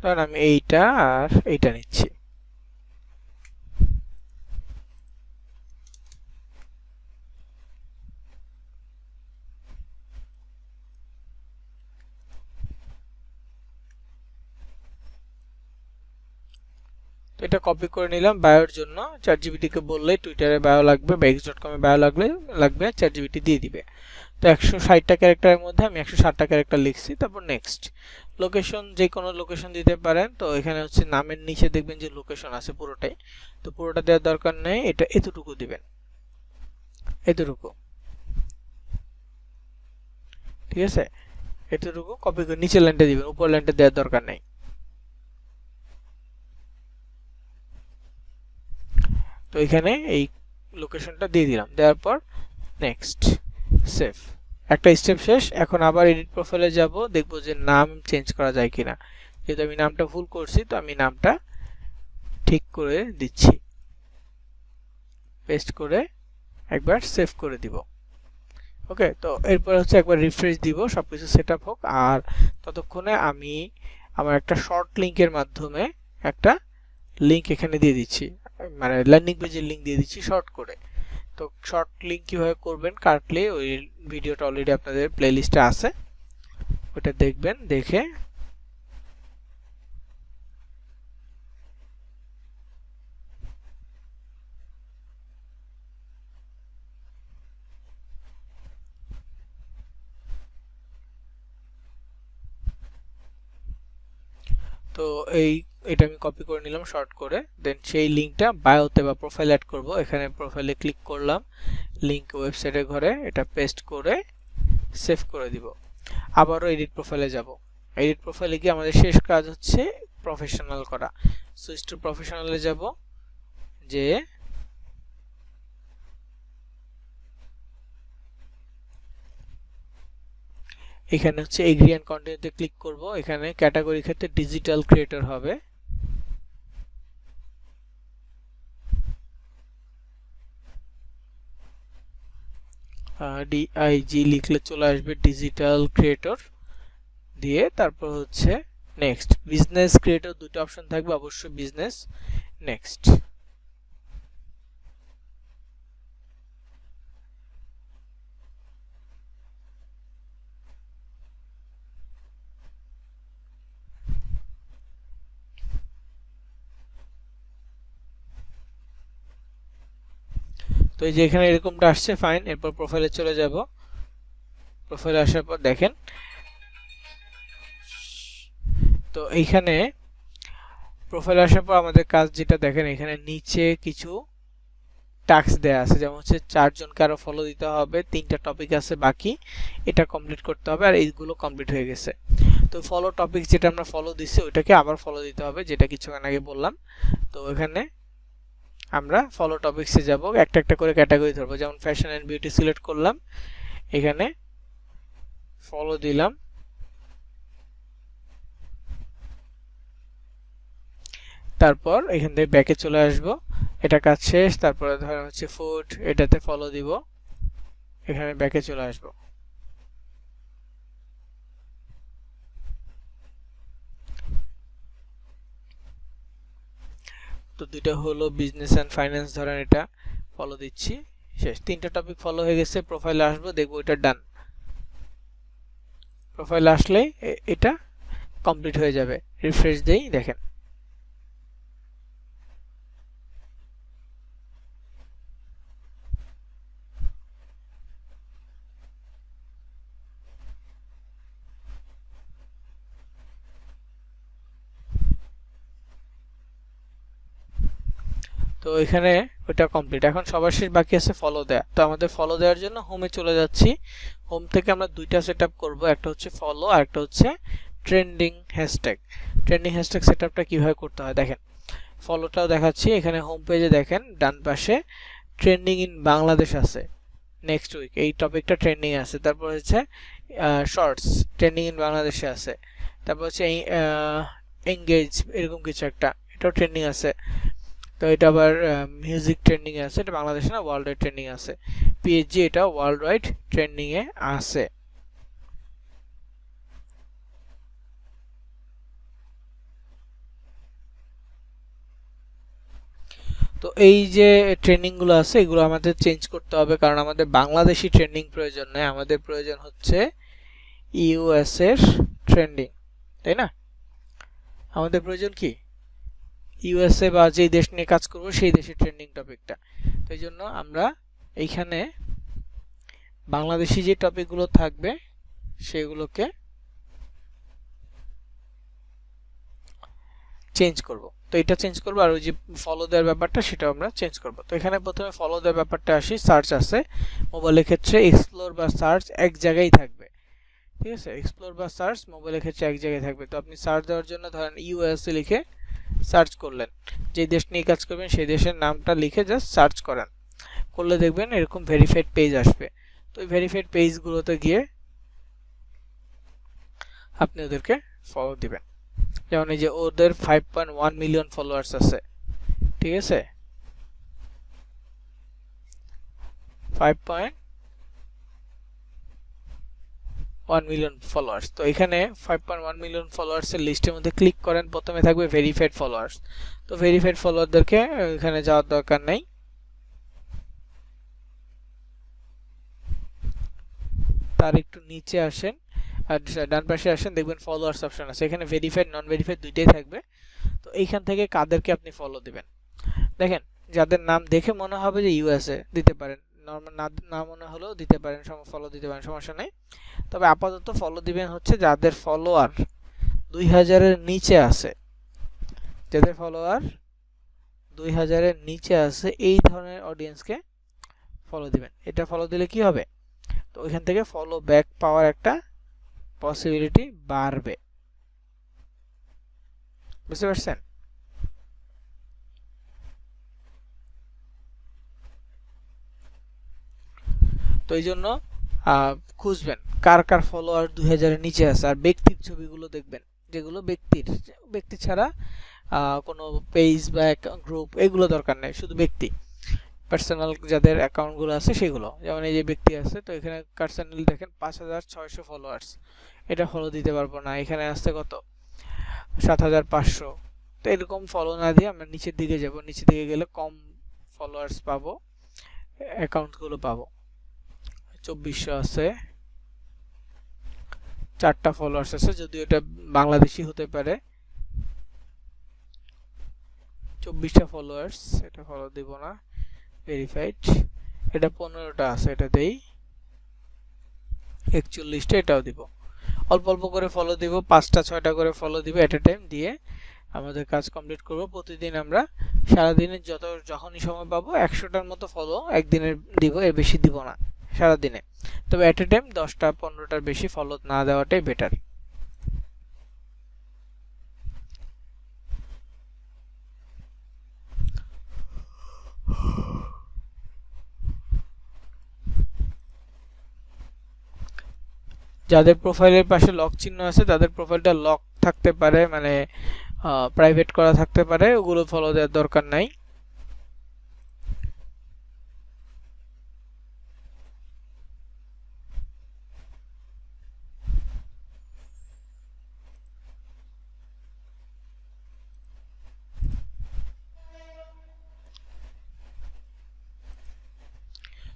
কারণ আমি এইটা আর এইটা নিচ্ছি। এটা কপি করে নিলাম বায়োর জন্য। চ্যাট জিপিটিকে বললে টুইটারে বায়ো লাগবে বা x.com এ বায়ো লাগবে চ্যাট জিপিটি দিয়ে দিবে। তো 160টা ক্যারেক্টারের মধ্যে আমি 160টা ক্যারেক্টার লিখছি, তারপর নেক্সট। লোকেশন যে কোনো লোকেশন দিতে পারেন। তো এখানে হচ্ছে নামের নিচে দেখবেন যে লোকেশন আছে পুরোটাই, তো পুরোটা দেওয়ার দরকার নেই, এটা এতটুকু দিবেন, এতটুকু, ঠিক আছে। এতটুকু কপি করে নিচের লাইনটা দিবেন, উপর লাইনটা দেওয়ার দরকার নেই। তো এখানে এই লোকেশনটা দিয়ে দিলাম, দেওয়ার পর নেক্সট, সেভ। একটা স্টেপ শেষ। এখন আবার এডিট প্রোফাইলে যাব, দেখব যে নাম চেঞ্জ করা যায় কিনা। যেহেতু আমি নামটা ভুল করছি, তো আমি নামটা ঠিক করে দিচ্ছি, পেস্ট করে একবার সেভ করে দিব। ওকে, তো এরপর হচ্ছে একবার রিফ্রেশ দিব, সবকিছু সেটআপ হোক। আর ততক্ষণে আমি আমার একটা শর্ট লিংকের মাধ্যমে একটা লিংক এখানে দিয়ে দিচ্ছি, মানে ল্যান্ডিং পেজের লিংক দিয়ে দিচ্ছি শর্ট করে। তো শর্ট লিংক কিভাবে করবেন কার্টলি, ওই ভিডিওটা অলরেডি আপনাদের প্লেলিস্টে আছে, ওটা দেখবেন, দেখে তো এটা আমি কপি করে নিলাম শর্ট করে। দেন সেই লিংকটা বায়োতে বা প্রোফাইল অ্যাড করব। এখানে প্রোফাইলে ক্লিক করলাম, লিংক ওয়েবসাইটের ঘরে এটা পেস্ট করে সেভ করে দিব। আবারও এডিট প্রোফাইলে যাব। এডিট প্রোফাইলে গিয়ে আমাদের শেষ কাজ হচ্ছে প্রফেশনাল করা। সুইচ টু প্রফেশনালে যাব, যে এখানে হচ্ছে এগ্রি এন্ড কন্টিনিউতে ক্লিক করব। এখানে ক্যাটাগরি ক্ষেত্রে ডিজিটাল ক্রিয়েটর হবে। ডিআইজি লিখলে চলে আসবে ডিজিটাল ক্রিয়েটর, দিয়ে তারপর হচ্ছে নেক্সট। বিজনেস ক্রিয়েটর দুটো অপশন থাকবে, অবশ্যই বিজনেস, নেক্সট। তো এই যে এখানে এরকমটা আসছে, ফাইন। এরপর প্রোফাইলে চলে যাব। প্রোফাইলে আসার পর দেখেন, তো এইখানে প্রোফাইলে আসার পর আমাদের কাজ যেটা দেখেন, এখানে নিচে কিছু টাস্ক দেয়া আছে, যেমন হচ্ছে 4 জনকে আরো ফলো দিতে হবে, 3টা টপিক আছে বাকি, এটা কমপ্লিট করতে হবে, আর এইগুলো কমপ্লিট হয়ে গেছে। তো ফলো টপিক যেটা আমরা ফলো দিছি ওইটাকে আবার ফলো দিতে হবে, যেটা কিছুক্ষণ আগে বললাম। তো এখানে আমরা ফলো টপিকসে যাব, একটা একটা করে ক্যাটাগরি ধরবো, যেমন ফ্যাশন এন্ড বিউটি সিলেক্ট করলাম, এখানে ফলো দিলাম। তারপর এখান থেকে ব্যাকে চলে আসব, এটা কাজ শেষ। তারপরে ধরেন হচ্ছে ফুড, এটাতে ফলো দিব, এখানে ব্যাকে চলে আসব। তো দুইটা হলো বিজনেস এন্ড ফাইন্যান্স, ধরেন এটা ফলো দিচ্ছি, শেষ। 3টা টপিক ফলো হয়ে গেছে। প্রোফাইলে আসবো, দেখবো এটা ডান। প্রোফাইলে আসলে এটা কমপ্লিট হয়ে যাবে। রিফ্রেশ দেই, দেখেন তো এখানে ওটা কমপ্লিট। এখন সবার শেষ বাকি আছে ফলো দেয়া। তো আমাদের ফলো দেওয়ার জন্য হোমে চলে যাচ্ছি। হোম থেকে আমরা দুইটা সেটআপ করব, একটা হচ্ছে ফলো আর একটা হচ্ছে ট্রেন্ডিং হ্যাশট্যাগ। ট্রেন্ডিং হ্যাশট্যাগ সেটআপটা কিভাবে করতে হয় দেখেন, ফলোটাও দেখাচ্ছি। এখানে হোম পেজে দেখেন ডান পাশে ট্রেন্ডিং ইন বাংলাদেশ আছে, নেক্সট উইক এই টপিকটা ট্রেন্ডিং আছে। তারপর হচ্ছে শর্টস ট্রেন্ডিং ইন বাংলাদেশে আছে। তারপর হচ্ছে এঙ্গেজ এরকম কিছু একটা, এটাও ট্রেন্ডিং আছে। তো এটা আবার মিউজিক ট্রেন্ডিং এ আছে, এটা বাংলাদেশে না, ওয়ার্ল্ড ওয়াইড ট্রেন্ডিং আছে। পিএইচজি এটা ওয়ার্ল্ড ওয়াইড ট্রেন্ডিং এ আছে। তো এই যে ট্রেন্ডিং গুলো আছে এগুলো আমাদের চেঞ্জ করতে হবে, কারণ আমাদের বাংলাদেশি ট্রেন্ডিং প্রয়োজন নয়, আমাদের প্রয়োজন হচ্ছে ইউএস এর ট্রেন্ডিং, তাই না? আমাদের প্রয়োজন কি ইউএসএ বা যেই দেশ নিয়ে কাজ করব সেই দেশের ট্রেন্ডিং টপিকটা। তো এই জন্য আমরা এইখানে বাংলাদেশি যে টপিকগুলো থাকবে সেগুলোকে চেঞ্জ করব। তো এটা চেঞ্জ করব, আর ওই যে ফলো দেওয়ার ব্যাপারটা সেটাও আমরা চেঞ্জ করব। তো এখানে প্রথমে ফলো দেওয়ার ব্যাপারটা আসি। সার্চ আছে, মোবাইলের ক্ষেত্রে এক্সপ্লোর বা সার্চ এক জায়গায় থাকবে, ঠিক আছে? এক্সপ্লোর বা সার্চ মোবাইলের ক্ষেত্রে এক জায়গায় থাকবে। তো আপনি সার্চ দেওয়ার জন্য ধরেন ইউএসএ লিখে সার্চ করলেন, যে দেশ নিয়ে কাজ করবেন সেই দেশের নামটা লিখে জাস্ট সার্চ করেন, করলে দেখবেন এরকম ভেরিফাইড পেজ আসবে। তো এই ভেরিফাইড পেজগুলোতে গিয়ে আপনি ওদেরকে ফলো দিবেন। যেমন এই যে ওদের 5.1 মিলিয়ন ফলোয়ার্স আছে, ঠিক আছে 5.1 মিলিয়ন ফলোয়ার্স। তো এখানে 5.1 মিলিয়ন ফলোয়ার্স এর লিস্টের মধ্যে ক্লিক করেন, প্রথমে থাকবে ভেরিফাইড ফলোয়ার্স। তো ভেরিফাইড ফলোয়ারদেরকে এখানে যাওয়ার দরকার নাই, তার একটু নিচে আসেন আর ডান পাশে আসেন, দেখবেন ফলোয়ার্স অপশন আছে, এখানে ভেরিফাইড নন ভেরিফাইড দুইটাই থাকবে। তো এইখান থেকে কাদেরকে আপনি ফলো দিবেন, দেখেন যাদের নাম দেখে মনে হবে যে ইউএসএ দিতে পারেন, নরমাল না মনে হলেও দিতে পারেন, ফলো দিতে পারেন, সমস্যা নেই। তবে আপাতত ফলো দিবেন হচ্ছে যাদের ফলোয়ার 2000 এর নিচে আছে, যাদের ফলোয়ার 2000 এর নিচে আছে এই ধরনের অডিয়েন্সকে ফলো দিবেন। এটা ফলো দিলে কি হবে, তো ওইখান থেকে ফলো ব্যাক পাওয়ার একটা পসিবিলিটি বাড়বে, বুঝতে পারছেন? তো এই জন্য খুঁজবেন কার কার ফলোয়ার 2000 এর নিচে আছে, আর ব্যক্তির ছবিগুলো দেখবেন, যেগুলো ব্যক্তি ছাড়া কোনো পেজ বা গ্রুপ এগুলো দরকার নেই, শুধু ব্যক্তি পার্সোনাল যাদের অ্যাকাউন্টগুলো আছে সেগুলো, যেমন এই যে ব্যক্তি আছে, তো এখানে পার্সোনাল দেখেন 5600 ফলোয়ার্স, এটা ফলো দিতে পারবো না। এখানে আসছে কত 7500। তো এরকম ফলো না দিয়ে আমরা নিচের দিকে যাব, নিচের দিকে গেলে কম ফলোয়ার্স পাবো, অ্যাকাউন্টগুলো পাবো। 2400 আছে, 4টা ফলোয়ার্স আছে, যদিও এটা বাংলাদেশি হতে পারে। 24টা ফলোয়ার্স, এটা ফলো দিব না, ভেরিফাইড। এটা 15টা আছে, এটা দেই। 41টা, এটাও দিব। অল্প অল্প করে ফলো দিব, 5টা 6টা করে ফলো দিব এট এ টাইম, দিয়ে আমাদের কাজ কমপ্লিট করব। প্রতিদিন আমরা সারাদিনে যখনই সময় পাবো 100টার মতো ফলো একদিনের দিব, এর বেশি দিব না সারাদিনে। তবে এট এ টাইম 10টা 15টার বেশি ফলো না দেওয়াটাই বেটার। যাদের প্রোফাইলের পাশে লক চিহ্ন আছে তাদের প্রোফাইলটা লক থাকতে পারে, মানে প্রাইভেট করা থাকতে পারে, ওগুলো ফলো দেওয়ার দরকার নাই।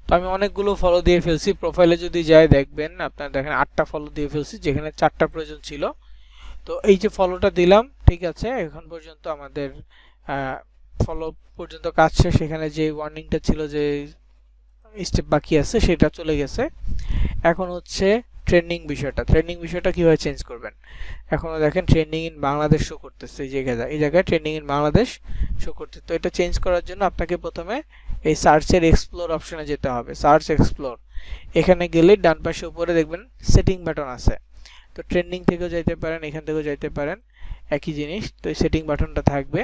তো আমি অনেকগুলো ফলো দিয়ে ফেলছি, প্রোফাইলে যদি যায় দেখবেন, আপনারা দেখেন 8টা ফলো দিয়ে ফেলছি, যেখানে 4টা প্রয়োজন ছিল। তো এই যে ফলোটা দিলাম, ঠিক আছে, এখন পর্যন্ত আমাদের ফলো পর্যন্ত কাজ শেষ। সেখানে যে ওয়ার্নিংটা ছিল যে স্টেপ বাকি আছে সেটা চলে গেছে। এখন হচ্ছে ট্রেন্ডিং বিষয়টা কিভাবে চেঞ্জ করবেন। এখনো দেখেন ট্রেন্ডিং ইন বাংলাদেশ শো করতেছে, এই জায়গায় ট্রেন্ডিং ইন বাংলাদেশ শো করতে। তো এটা চেঞ্জ করার জন্য আপনাকে প্রথমে এই সার্চের এক্সপ্লোর অপশনে যেতে হবে, সার্চ এক্সপ্লোর। এখানে গেলে ডান পাশে উপরে দেখবেন সেটিং বাটন আছে, তো ট্রেন্ডিং থেকেও যাইতে পারেন, এখান থেকেও যাইতে পারেন, একই জিনিস। তো এই সেটিং বাটনটা থাকবে,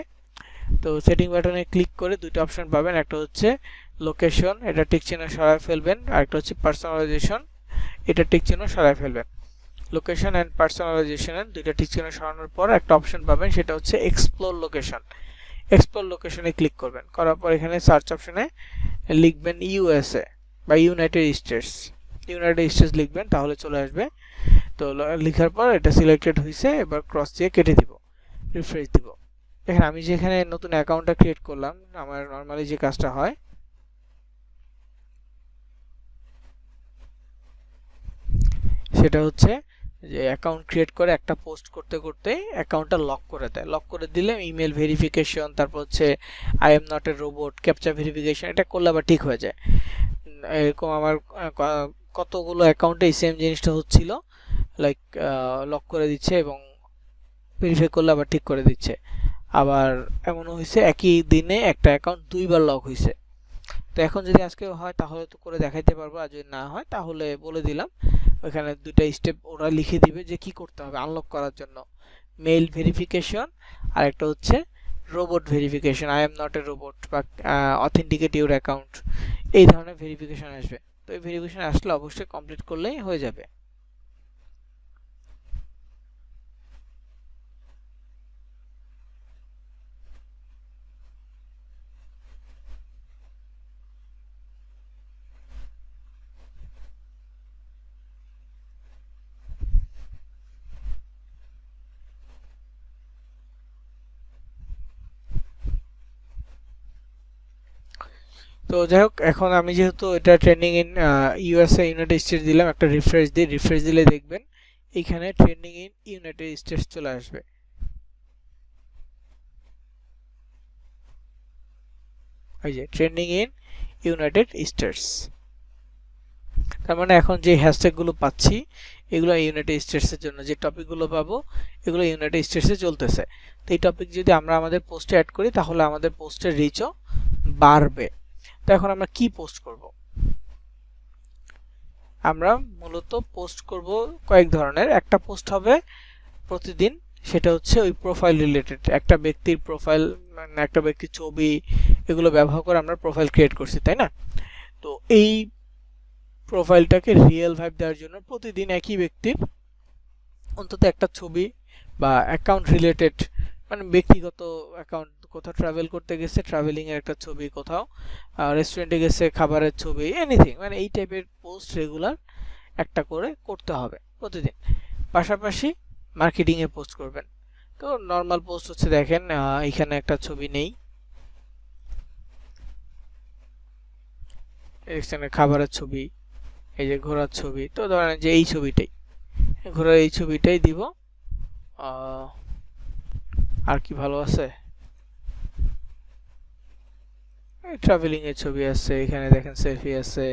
তো সেটিং বাটনে ক্লিক করে দুটো অপশন পাবেন, একটা হচ্ছে লোকেশন, এটা টিক চিহ্ন সরায় ফেলবেন, আর একটা হচ্ছে পার্সোনালাইজেশন, এটা টিক চিহ্ন সরায় ফেলবেন। লোকেশন অ্যান্ড পার্সোনালাইজেশন দুইটা টিক চিহ্ন সরানোর পর একটা অপশন পাবেন, সেটা হচ্ছে এক্সপ্লোর লোকেশন। এক্সপ্লোর লোকেশনে ক্লিক করবেন, করার পর এখানে সার্চ অপশনে লিখবেন ইউএসএ বা ইউনাইটেড স্টেটস লিখবেন, তাহলে চলে আসবে। তো লেখার পর এটা সিলেক্টেড হয়েছে, এবার ক্রস দিয়ে কেটে দিব, রিফ্রেশ দিব। দেখেন আমি যেখানে নতুন অ্যাকাউন্টটা ক্রিয়েট করলাম, আমার নরমালি যে কাজটা হয় সেটা হচ্ছে যে অ্যাকাউন্ট ক্রিয়েট করে একটা পোস্ট করতে করতে অ্যাকাউন্টটা লক করে দেয়, লক করে দিলে ইমেল ভেরিফিকেশন, তারপর হচ্ছে I am not a robot, captcha verification, এটা করলে আবার ঠিক হয়ে যায়। এরকম আমার কতগুলো অ্যাকাউন্টে এই সেম জিনিসটা হচ্ছিল, লাইক লক করে দিচ্ছে এবং ভেরিফাই করলে আবার ঠিক করে দিচ্ছে। আবার এমনও হয়েছে একই দিনে একটা অ্যাকাউন্ট 2বার লক হয়েছে। তো এখন যদি আজকে হয় তাহলে তো করে দেখাইতে পারবো, আর যদি না হয় তাহলে বলে দিলাম, ওইখানে দুইটা স্টেপ ওরা লিখে দিবে যে কি করতে হবে আনলক করার জন্য, মেইল ভেরিফিকেশন আর একটা হচ্ছে robot verification, I am not a robot বা অথেন্টিকেট ইউর অ্যাকাউন্ট, এই ধরনের ভেরিফিকেশন আসবে। তো এই ভেরিফিকেশন আসলে অবশ্যই কমপ্লিট করলেই হয়ে যাবে। তো যাই হোক, এখন আমি যেহেতু এটা trending in USA United states দিলাম, একটা রিফ্রেশ দিলে দেখবেন এখানে ট্রেন্ডিং ইন ইউনাইটেড স্টেটস চলে আসবে। এই যে ট্রেন্ডিং ইন ইউনাইটেড স্টেটস, তার মানে এখন যে হ্যাশট্যাগুলো পাচ্ছি এগুলো ইউনাইটেড স্টেটসের জন্য, যে টপিকগুলো পাবো এগুলো ইউনাইটেড স্টেটসে চলতেছে। তো এই টপিক যদি আমরা আমাদের পোস্টে অ্যাড করি তাহলে আমাদের পোস্টের রিচও বাড়বে। তো এখন আমরা কি পোস্ট করব? আমরা মূলত পোস্ট করব কয়েক ধরনের। একটা পোস্ট হবে প্রতিদিন, সেটা হচ্ছে ওই প্রোফাইল রিলেটেড, একটা ব্যক্তির প্রোফাইল, মানে একটা ব্যক্তির ছবি, এগুলো ব্যবহার করে আমরা প্রোফাইল ক্রিয়েট করছি, তাই না? তো এই প্রোফাইলটাকে রিয়েল ভাইব দেওয়ার জন্য প্রতিদিন একই ব্যক্তির অন্তত একটা ছবি বা অ্যাকাউন্ট রিলেটেড, মানে ব্যক্তিগত অ্যাকাউন্ট, কোথাও ট্রাভেল করতে গেছে ট্রাভেলিং এর একটা ছবি, কোথাও রেস্টুরেন্টে গেছে খাবারের ছবি, এনিথিং, মানে এই টাইপের পোস্ট রেগুলার একটা করে করতে হবে প্রতিদিন। পাশাপাশি মার্কেটিং এ পোস্ট করবেন। তো নর্মাল পোস্ট হচ্ছে, দেখেন এখানে একটা ছবি নেই, এখানে খাবারের ছবি, এই যে ঘোড়ার ছবি, তো ধরেন যে এই ছবিটাই, ঘোড়ার এই ছবিটাই দিব। আর কি ভালো আছে, ট্রাভেলিং এর ছবি আছে, এখানে দেখেন সেলফি আছে।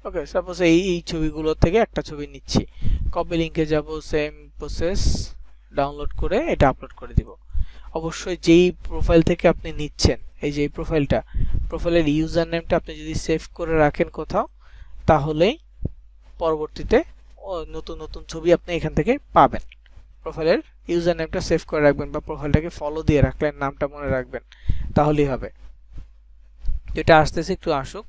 ওকে, সাপোজ এই ছবিগুলো থেকে একটা ছবি নিচ্ছি, কপি লিংকে যাব, সেম প্রসেস, ডাউনলোড করে এটা আপলোড করে দিব। অবশ্যই যেই প্রোফাইল থেকে আপনি নিচ্ছেন, এই যে প্রোফাইলটা, প্রোফাইলের ইউজার নেমটা আপনি যদি সেভ করে রাখেন কোথাও, তাহলেই পরবর্তীতে নতুন নতুন ছবি আপনি এখান থেকে পাবেন। প্রোফাইলের ইউজার নেমটা সেভ করে রাখবেন বা প্রোফাইলটাকে ফলো দিয়ে রাখলেন, নামটা মনে রাখবেন, তাহলেই হবে। এটা আসতেছে, একটু আসুক।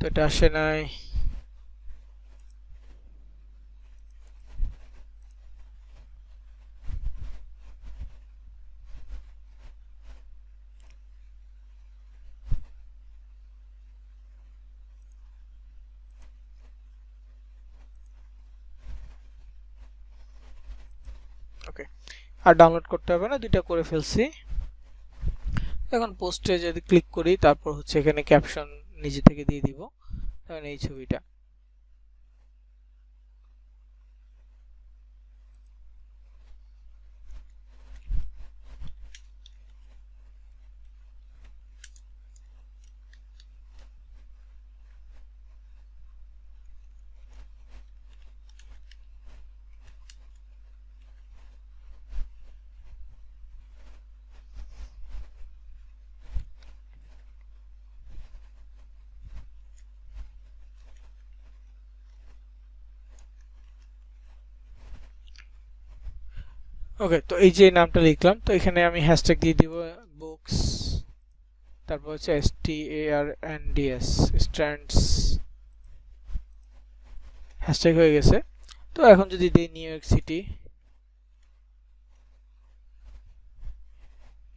তো এটা আসে নাই। ওকে, আর ডাউনলোড করতে হবে না, দুইটা করে ফেলছি। এখন পোস্টে যদি ক্লিক করি, তারপর হচ্ছে এখানে ক্যাপশন নিজে থেকে দিয়ে দিব, যেমন এই ছবিটা। ওকে, তো এই যে নামটা লিখলাম, তো এখানে আমি হ্যাশট্যাগ দিয়ে দিব বুকস, তারপর হচ্ছে STARNDS, স্ট্যান্ডস, হ্যাশট্যাগ হয়ে গেছে। তো এখন যদি দিই new York city,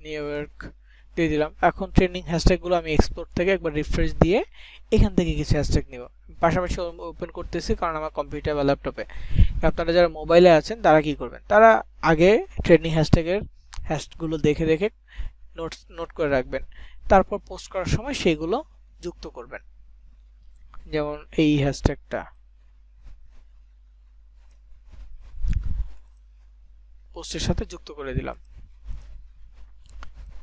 new York দিয়ে দিলাম। এখন ট্রেন্ডিং হ্যাশট্যাগুলো আমি এক্সপ্লোর থেকে একবার রিফ্রেশ দিয়ে এখান থেকে কিছু হ্যাশট্যাগ নিব। পাশাপাশি ওপেন করতেছি কারণ আমার কম্পিউটার বা ল্যাপটপে। আপনারা যারা মোবাইলে আছেন তারা কি করবেন, তারা আগে ট্রেন্ডিং হ্যাশট্যাগুলো দেখে দেখে নোট করে রাখবেন, তারপর পোস্ট করার সময় সেগুলো যুক্ত করবেন। যেমন এই হ্যাশট্যাগটা পোস্টের সাথে যুক্ত করে দিলাম,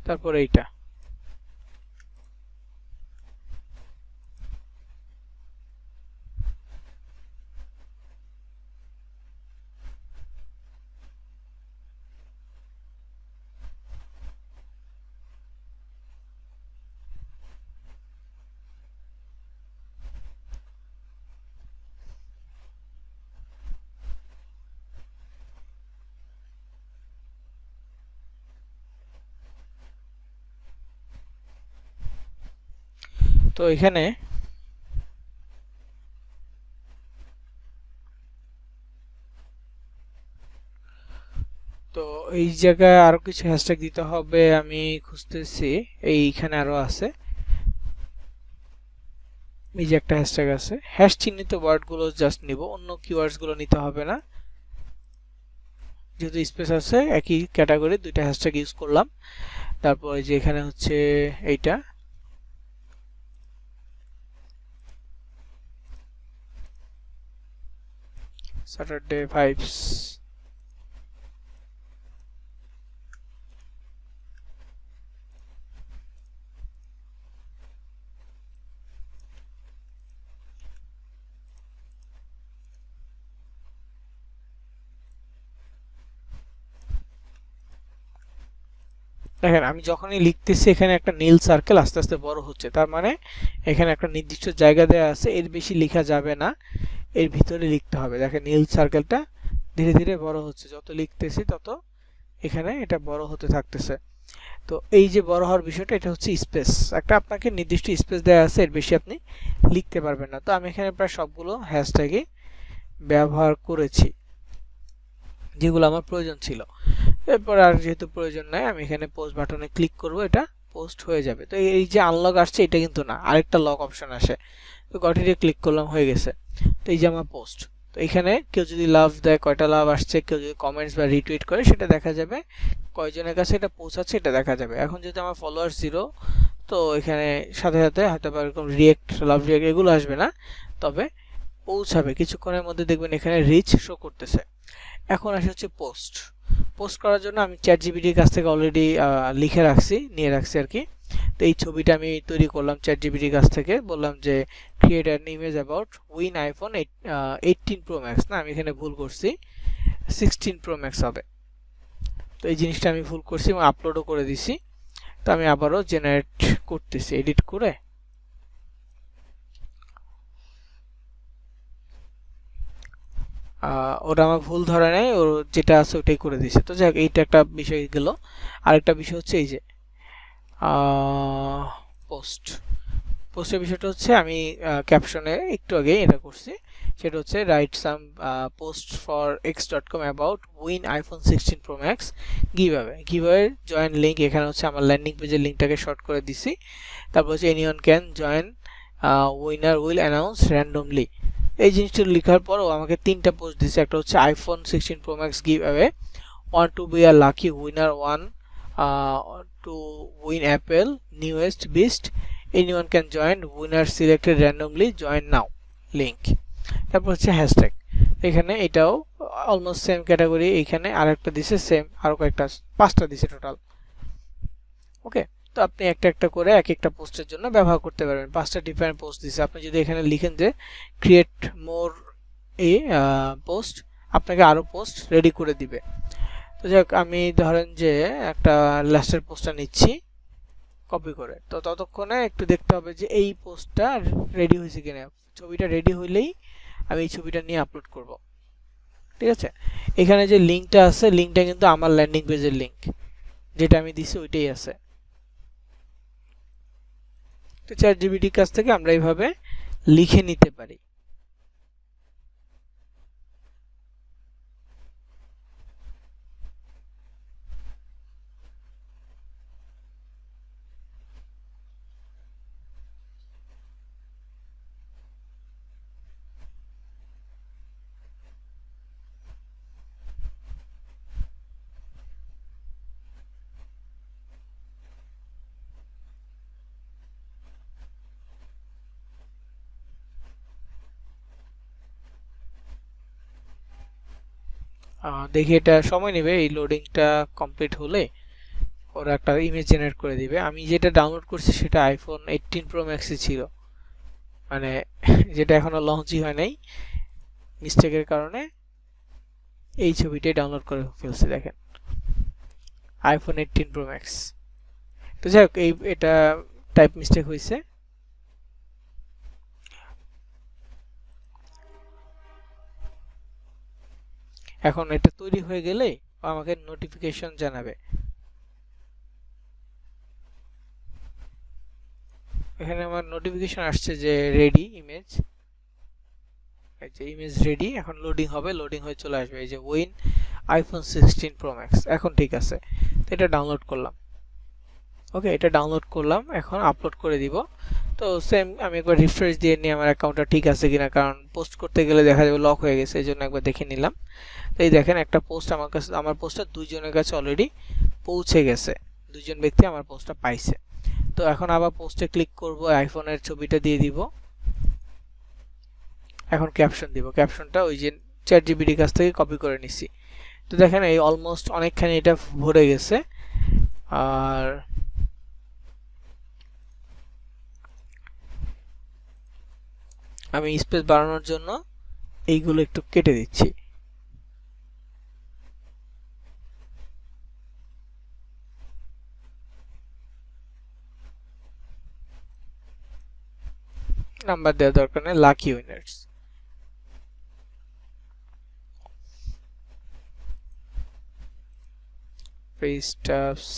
তারপর এইটা। তো এখানে তো এই জায়গায় আরো কিছু হ্যাশট্যাগ দিতে হবে, আমি খুঁজতেছি। এইখানে আরো আছে, এই যে একটা হ্যাশট্যাগ আছে। হ্যাশ চিহ্নিত ওয়ার্ডগুলো জাস্ট নিব, অন্য কিওয়ার্ডস গুলো নিতে হবে না। যেহেতু স্পেস আছে, একই ক্যাটাগরি দুইটা হ্যাশট্যাগ ইউজ করলাম। তারপর এই যে এখানে হচ্ছে এইটা স্যাটারডে ভাইবস। দেখেন আমি যখনই লিখতেছি এখানে একটা নীল সার্কেল আস্তে আস্তে বড় হচ্ছে, তার মানে এখানে একটা নির্দিষ্ট জায়গা দেওয়া আছে, এর বেশি লেখা যাবে না, এর ভিতরে লিখতে হবে। দেখেন নীল সার্কেলটা ধীরে ধীরে বড় হচ্ছে, যত লিখতেছি তত এখানে এটা বড় হতে থাকতেছে। তো এই যে বড় হওয়ার বিষয়টা, এটা হচ্ছে স্পেস। একটা আপনাকে নির্দিষ্ট স্পেস দেওয়া আছে, এর বেশি আপনি লিখতে পারবেন না। তো আমি এখানে প্রায় সবগুলো হ্যাশট্যাগই ব্যবহার করেছি যেগুলো আমার প্রয়োজন ছিল। এরপর আর যেহেতু প্রয়োজন নাই, আমি এখানে পোস্ট বাটনে ক্লিক করব, এটা পোস্ট হয়ে যাবে। তো এই যে আনলক আসছে এটা কিন্তু না, আরেকটা লক অপশন আসে। তো গটিতে ক্লিক করলাম, হয়ে গেছে। তো এই যে আমার পোস্ট। তো এখানে কেউ যদি লাভ দেয়, কয়টা লাভ আসছে, কেউ যদি কমেন্টস বা রিটুইট করে সেটা দেখা যাবে, কয়জনের কাছে এটা পৌঁছাচ্ছে এটা দেখা যাবে। এখন যেহেতু আমার ফলোয়ার 0, তো এখানে সাথে সাথে হয়তো বা এরকম রিয়েক্ট, লাভ রিয়েক্ট এগুলো আসবে না, তবে পৌঁছাবে কিছুক্ষণের মধ্যে, দেখবেন এখানে রিচ শো করতেছে। এখন আসে হচ্ছে পোস্ট। পোস্ট করার জন্য আমি চ্যাট জিপিটির কাছ থেকে অলরেডি লিখে রাখছি, নিয়ে রাখছি আর কি। তো এই ছবিটা আমি তৈরি করলাম চ্যাট জিপিটির কাছ থেকে, বললাম যে create an image about win iPhone 18 pro max. না, আমি এখানে ভুল করছি, 16 প্রো ম্যাক্স হবে। তো এই জিনিসটা আমি ভুল করছি এবং আপলোডও করে দিছি। তো আমি আবারও জেনারেট করতেছি, এডিট করে। ওটা আমার ভুল ধরে নাই, ওর যেটা আছে ওটাই করে দিছে। তো যাক, এইটা একটা বিষয় গেল। আরেকটা বিষয় হচ্ছে এই যে পোস্ট। পোস্টের বিষয়টা হচ্ছে আমি ক্যাপশনে একটু আগে এটা করছি, সেটা হচ্ছে write some post for x.com about win iPhone 16 pro max giveaway join link. এখানে হচ্ছে আমার ল্যান্ডিং পেজের লিঙ্কটাকে শর্ট করে দিছি। তারপর হচ্ছে anyone can join, winner will announce randomly. এই জিনিসটা লেখার পরও আমাকে 3টা পোস্ট দিছে। একটা হচ্ছে iPhone 16 pro max giveaway, want to be a lucky winner, one to win Apple newest beast, anyone can join, winner selected randomly, join now link। তারপর হচ্ছে হ্যাশট্যাগ, এখানে এটাও অলমোস্ট সেম ক্যাটাগরি। এখানে আরেকটা দিছে সেম, আরো কয়েকটা 5টা দিছে টোটাল। ওকে, তো আপনি একটা একটা করে এক একটা পোস্টের জন্য ব্যবহার করতে পারবেন। 5টা ডিফারেন্ট পোস্ট দিছে। আপনি যদি এখানে লিখেন যে ক্রিয়েট মোর এ পোস্ট, আপনাকে আরো পোস্ট রেডি করে দিবে। তো যাক, আমি ধরেন যে একটা লাস্টের পোস্টটা নিচ্ছি কপি করে। তো ততক্ষণে একটু দেখতে হবে যে এই পোস্টটা রেডি হয়েছে কিনা। ছবিটা রেডি হইলেই আমি এই ছবিটা নিয়ে আপলোড করব। ঠিক আছে, এখানে যে লিঙ্কটা আছে, লিঙ্কটা কিন্তু আমার ল্যান্ডিং পেজের লিঙ্ক, যেটা আমি দিছি ওইটাই আছে। তো চ্যাট জিপিটির কাছ থেকে আমরা এইভাবে লিখে নিতে পারি। দেখি, এটা সময় নেবে, এই লোডিংটা কমপ্লিট হলে ওরা একটা ইমেজ জেনারেট করে দিবে। আমি যেটা ডাউনলোড করছি সেটা আইফোন 18 প্রো ম্যাক্সে ছিল, মানে যেটা এখনো লঞ্চই হয় নাই, মিস্টেকের কারণে এই ছবিটাই ডাউনলোড করে ফেলছি। দেখেন আইফোন 18 প্রো ম্যাক্স। তো যাই হোক, এটা টাইপ মিস্টেক হয়েছে। এখন এটা তৈরি হয়ে গেলে আমাকে নোটিফিকেশন জানাবে। এখানে আমার নোটিফিকেশন আসছে যে রেডি ইমেজ, এই যে ইমেজ রেডি, এখন লোডিং হবে, লোডিং হয়ে চলে আসবে এই যে উইন আইফোন 16 প্রো ম্যাক্স। এখন ঠিক আছে, তো এটা ডাউনলোড করলাম। ওকে, এটা ডাউনলোড করলাম, এখন আপলোড করে দিব। তো সেম আমি একবার রিফ্রেশ দিয়ে নিই আমার অ্যাকাউন্টটা ঠিক আছে কিনা, কারণ পোস্ট করতে গেলে দেখা যাবে লক হয়ে গেছে, এই জন্য একবার দেখে নিলাম। তো এই দেখেন একটা পোস্ট আমার কাছে, আমার পোস্টটা দুইজনের কাছে অলরেডি পৌঁছে গেছে, দুইজন ব্যক্তি আমার পোস্টটা পাইছে। তো এখন আবার পোস্টে ক্লিক করব, আইফোনের ছবিটা দিয়ে দিব, এখন ক্যাপশন দিব। ক্যাপশনটা ওই যে চ্যাটজিপিটি কাছ থেকে কপি করে নিছি। তো দেখেন এই অলমোস্ট অনেকখানি এটা ভরে গেছে। আর আমি স্পেস বাড়ানোর জন্য এইগুলো একটু কেটে দিচ্ছি। নাম্বার দেওয়ার দরকার নেই, lucky winners. Free stuffs,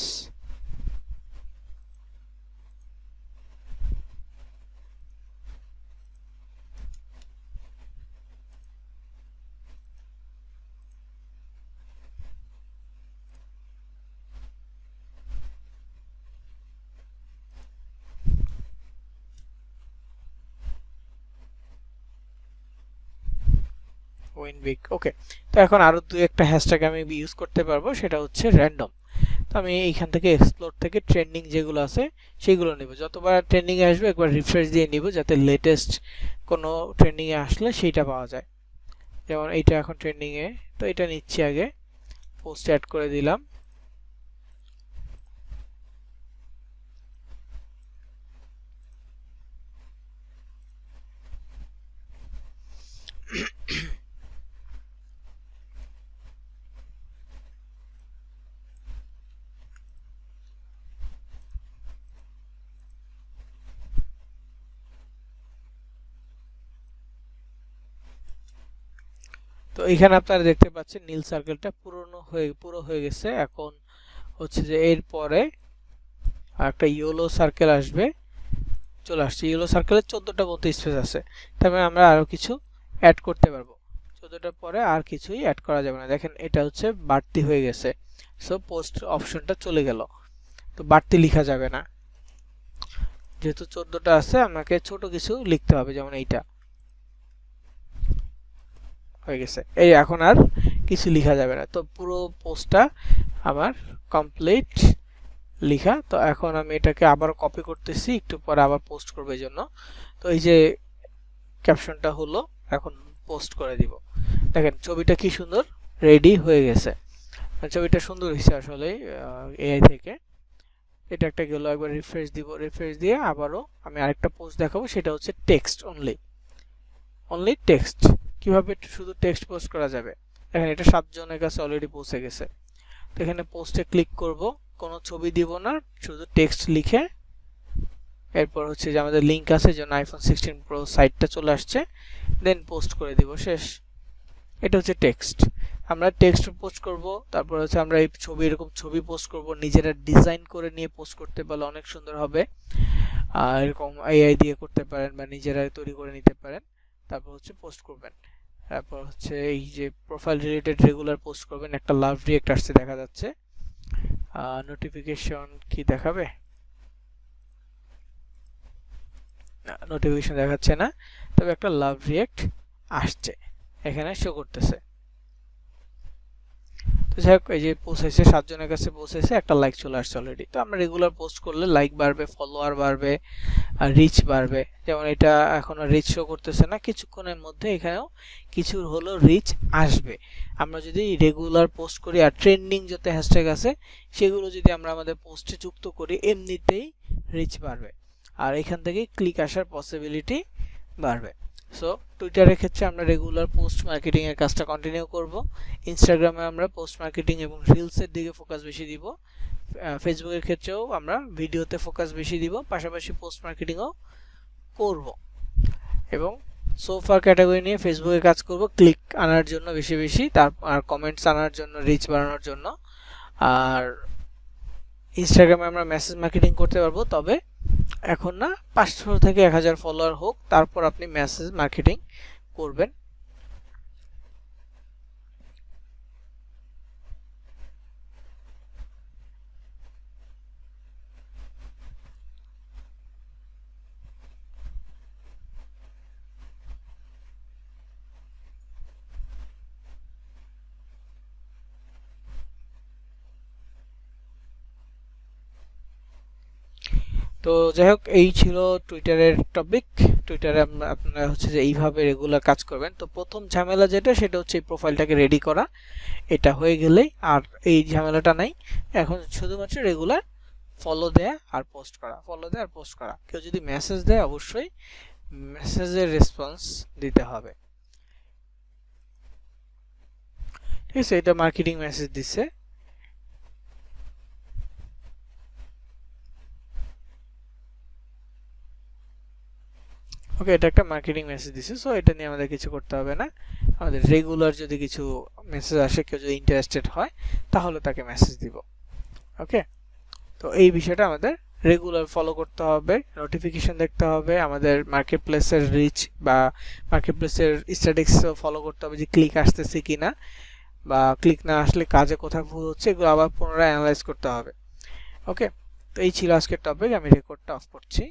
win big. Okay, তো এখন আরো দুই একটা হ্যাশট্যাগ আমি ইউজ করতে পারবো, সেটা হচ্ছে র্যান্ডম। তো আমি এইখান থেকে এক্সপ্লোর থেকে ট্রেন্ডিং যেগুলো আছে সেগুলো নেব, যতবার ট্রেন্ডিং এ আসবে একবার রিফ্রেশ দিয়ে নিব, যাতে লেটেস্ট কোনো ট্রেন্ডিং এ আসলে সেইটা পাওয়া যায়। যেমন এইটা এখন ট্রেন্ডিং এ, তো এটা নিচ্ছি আগে, পোস্ট অ্যাড করে দিলাম। তো এখানে আপনারা দেখতে পাচ্ছেন নীল সার্কেলটা পুরো হয়ে গেছে। এখন হচ্ছে যে এর পরে একটা ইয়েলো সার্কেল আসবে, চলে আসছে। ইয়েলো সার্কেলে 14টা মতো স্পেস আছে, তারপরে আমরা আরো কিছু অ্যাড করতে পারবো। 14টার পরে আর কিছুই অ্যাড করা যাবে না। দেখেন এটা হচ্ছে বাড়তি হয়ে গেছে, সো পোস্ট অপশনটা চলে গেল, তো বাড়তি লেখা যাবে না। যেহেতু 14টা আছে আমাকে ছোট কিছু লিখতে হবে, যেমন এইটা হয়ে গেছে। এই এখন আর কিছু লেখা যাবে না, তো পুরো পোস্টটা আমার কমপ্লিট লেখা। তো এখন আমি এটাকে আবার কপি করতেছি, একটু পরে আবার পোস্ট করব এই জন্য। তো এই যে ক্যাপশনটা হলো, এখন পোস্ট করে দিব। দেখেন ছবিটা কি সুন্দর রেডি হয়ে গেছে, ছবিটা সুন্দর হয়েছে আসলে এআই থেকে। এটা একটা গেল, একবার রিফ্রেশ দিব, রিফ্রেশ দিয়ে আবারও আমি আরেকটা পোস্ট দেখাবো, সেটা হচ্ছে টেক্সট অনলি টেক্সট। কিভাবে শুধু টেক্সট পোস্ট করা যাবে, দেখেন এটা 7 জনের কাছে অলরেডি পৌঁছে গেছে। তো এখানে পোস্টে ক্লিক করব, কোনো ছবি দিব না, শুধু টেক্সট লিখে, এরপর হচ্ছে যে আমাদের লিংক আছে, যেন আইফোন 16 প্রো সাইটটা চলে আসছে, দেন পোস্ট করে দিব, শেষ। এটা হচ্ছে টেক্সট। আমরা টেক্সট পোস্ট করব, তারপর হচ্ছে আমরা এই ছবি, এরকম ছবি পোস্ট করব, নিজেরা ডিজাইন করে নিয়ে পোস্ট করতে পারলে অনেক সুন্দর হবে। আর এরকম এআই দিয়ে করতে পারেন বা নিজেরা তৈরি করে নিতে পারেন। তারপর হচ্ছে পোস্ট করবেন, তারপর হচ্ছে এই যে প্রোফাইল রিলেটেড রেগুলার পোস্ট করবেন। একটা লাভ রিয়েক্ট আসছে দেখা যাচ্ছে, নোটিফিকেশন কি দেখাবে, নোটিফিকেশন দেখাচ্ছে না, তবে একটা লাভ রিয়েক্ট আসছে এখানে শো করতেছে। তো যাই হোক, এই যে পৌঁছেছে, 7 জনের কাছে পৌঁছেছে, একটা লাইক চলে আসছে অলরেডি। তো আমরা রেগুলার পোস্ট করলে লাইক বাড়বে, ফলোয়ার বাড়বে, আর রিচ বাড়বে। যেমন এটা এখনো রিচ শো করতেছে না, কিছুক্ষণের মধ্যে এখানেও কিছু হলো রিচ আসবে। আমরা যদি রেগুলার পোস্ট করি আর ট্রেন্ডিং যত হ্যাশট্যাগ আছে সেগুলো যদি আমরা আমাদের পোস্টে যুক্ত করি, এমনিতেই রিচ বাড়বে, আর এখান থেকে ক্লিক আসার পসিবিলিটি বাড়বে। সো টুইটারের ক্ষেত্রে আমরা রেগুলার পোস্ট মার্কেটিং এর কাজটা কন্টিনিউ করব। ইনস্টাগ্রামে আমরা পোস্ট মার্কেটিং এবং রিলসের দিকে ফোকাস বেশি দিব। ফেসবুকের ক্ষেত্রেও আমরা ভিডিওতে ফোকাস বেশি দিব, পাশাপাশি পোস্ট মার্কেটিংও করব। এবং সোফার ক্যাটাগরি নিয়ে ফেসবুকে কাজ করব, ক্লিক আনার জন্য বেশি বেশি, আর কমেন্টস আনার জন্য, রিচ বাড়ানোর জন্য। আর ইনস্টাগ্রামে আমরা মেসেজ মার্কেটিং করতে পারবো, তবে এখন না 500 থেকে 1000 ফলোয়ার হোক, তারপর আপনি মেসেজ মার্কেটিং করবেন। তো যাই হোক, এই ছিল টুইটারের টপিক। টুইটারে আপনারা হচ্ছে যে এইভাবে রেগুলার কাজ করবেন। তো প্রথম ঝামেলা যেটা, সেটা হচ্ছে এই প্রোফাইলটাকে রেডি করা। এটা হয়ে গেলেই আর এই ঝামেলাটা নাই। এখন শুধুমাত্র রেগুলার ফলো দেয়া আর পোস্ট করা, ফলো দেয়া আর পোস্ট করা। কেউ যদি মেসেজ দেয় অবশ্যই মেসেজের রেসপন্স দিতে হবে। ঠিক আছে, এটা মার্কেটিং মেসেজ দিচ্ছে। ওকে, এটা একটা মার্কেটিং মেসেজ দিছে, সো এটা নিয়ে আমাদের কিছু করতে হবে না। আমাদের রেগুলার যদি কিছু মেসেজ আসে, কেউ যদি ইন্টারেস্টেড হয়, তাহলে তাকে মেসেজ দিব। ওকে, তো এই বিষয়টা আমাদের রেগুলার ফলো করতে হবে, নোটিফিকেশন দেখতে হবে, আমাদের মার্কেট প্লেসের রিচ বা মার্কেট প্লেসের স্ট্যাটিস্টিক্স ফলো করতে হবে যে ক্লিক আসতেছে কিনা, বা ক্লিক না আসলে কাজে কোথায় ভুল হচ্ছে, এগুলো আবার পুনরায় অ্যানালাইজ করতে হবে। ওকে, তো এই ছিল আজকের টপিক। আমি রেকর্ডটা অফ করছি।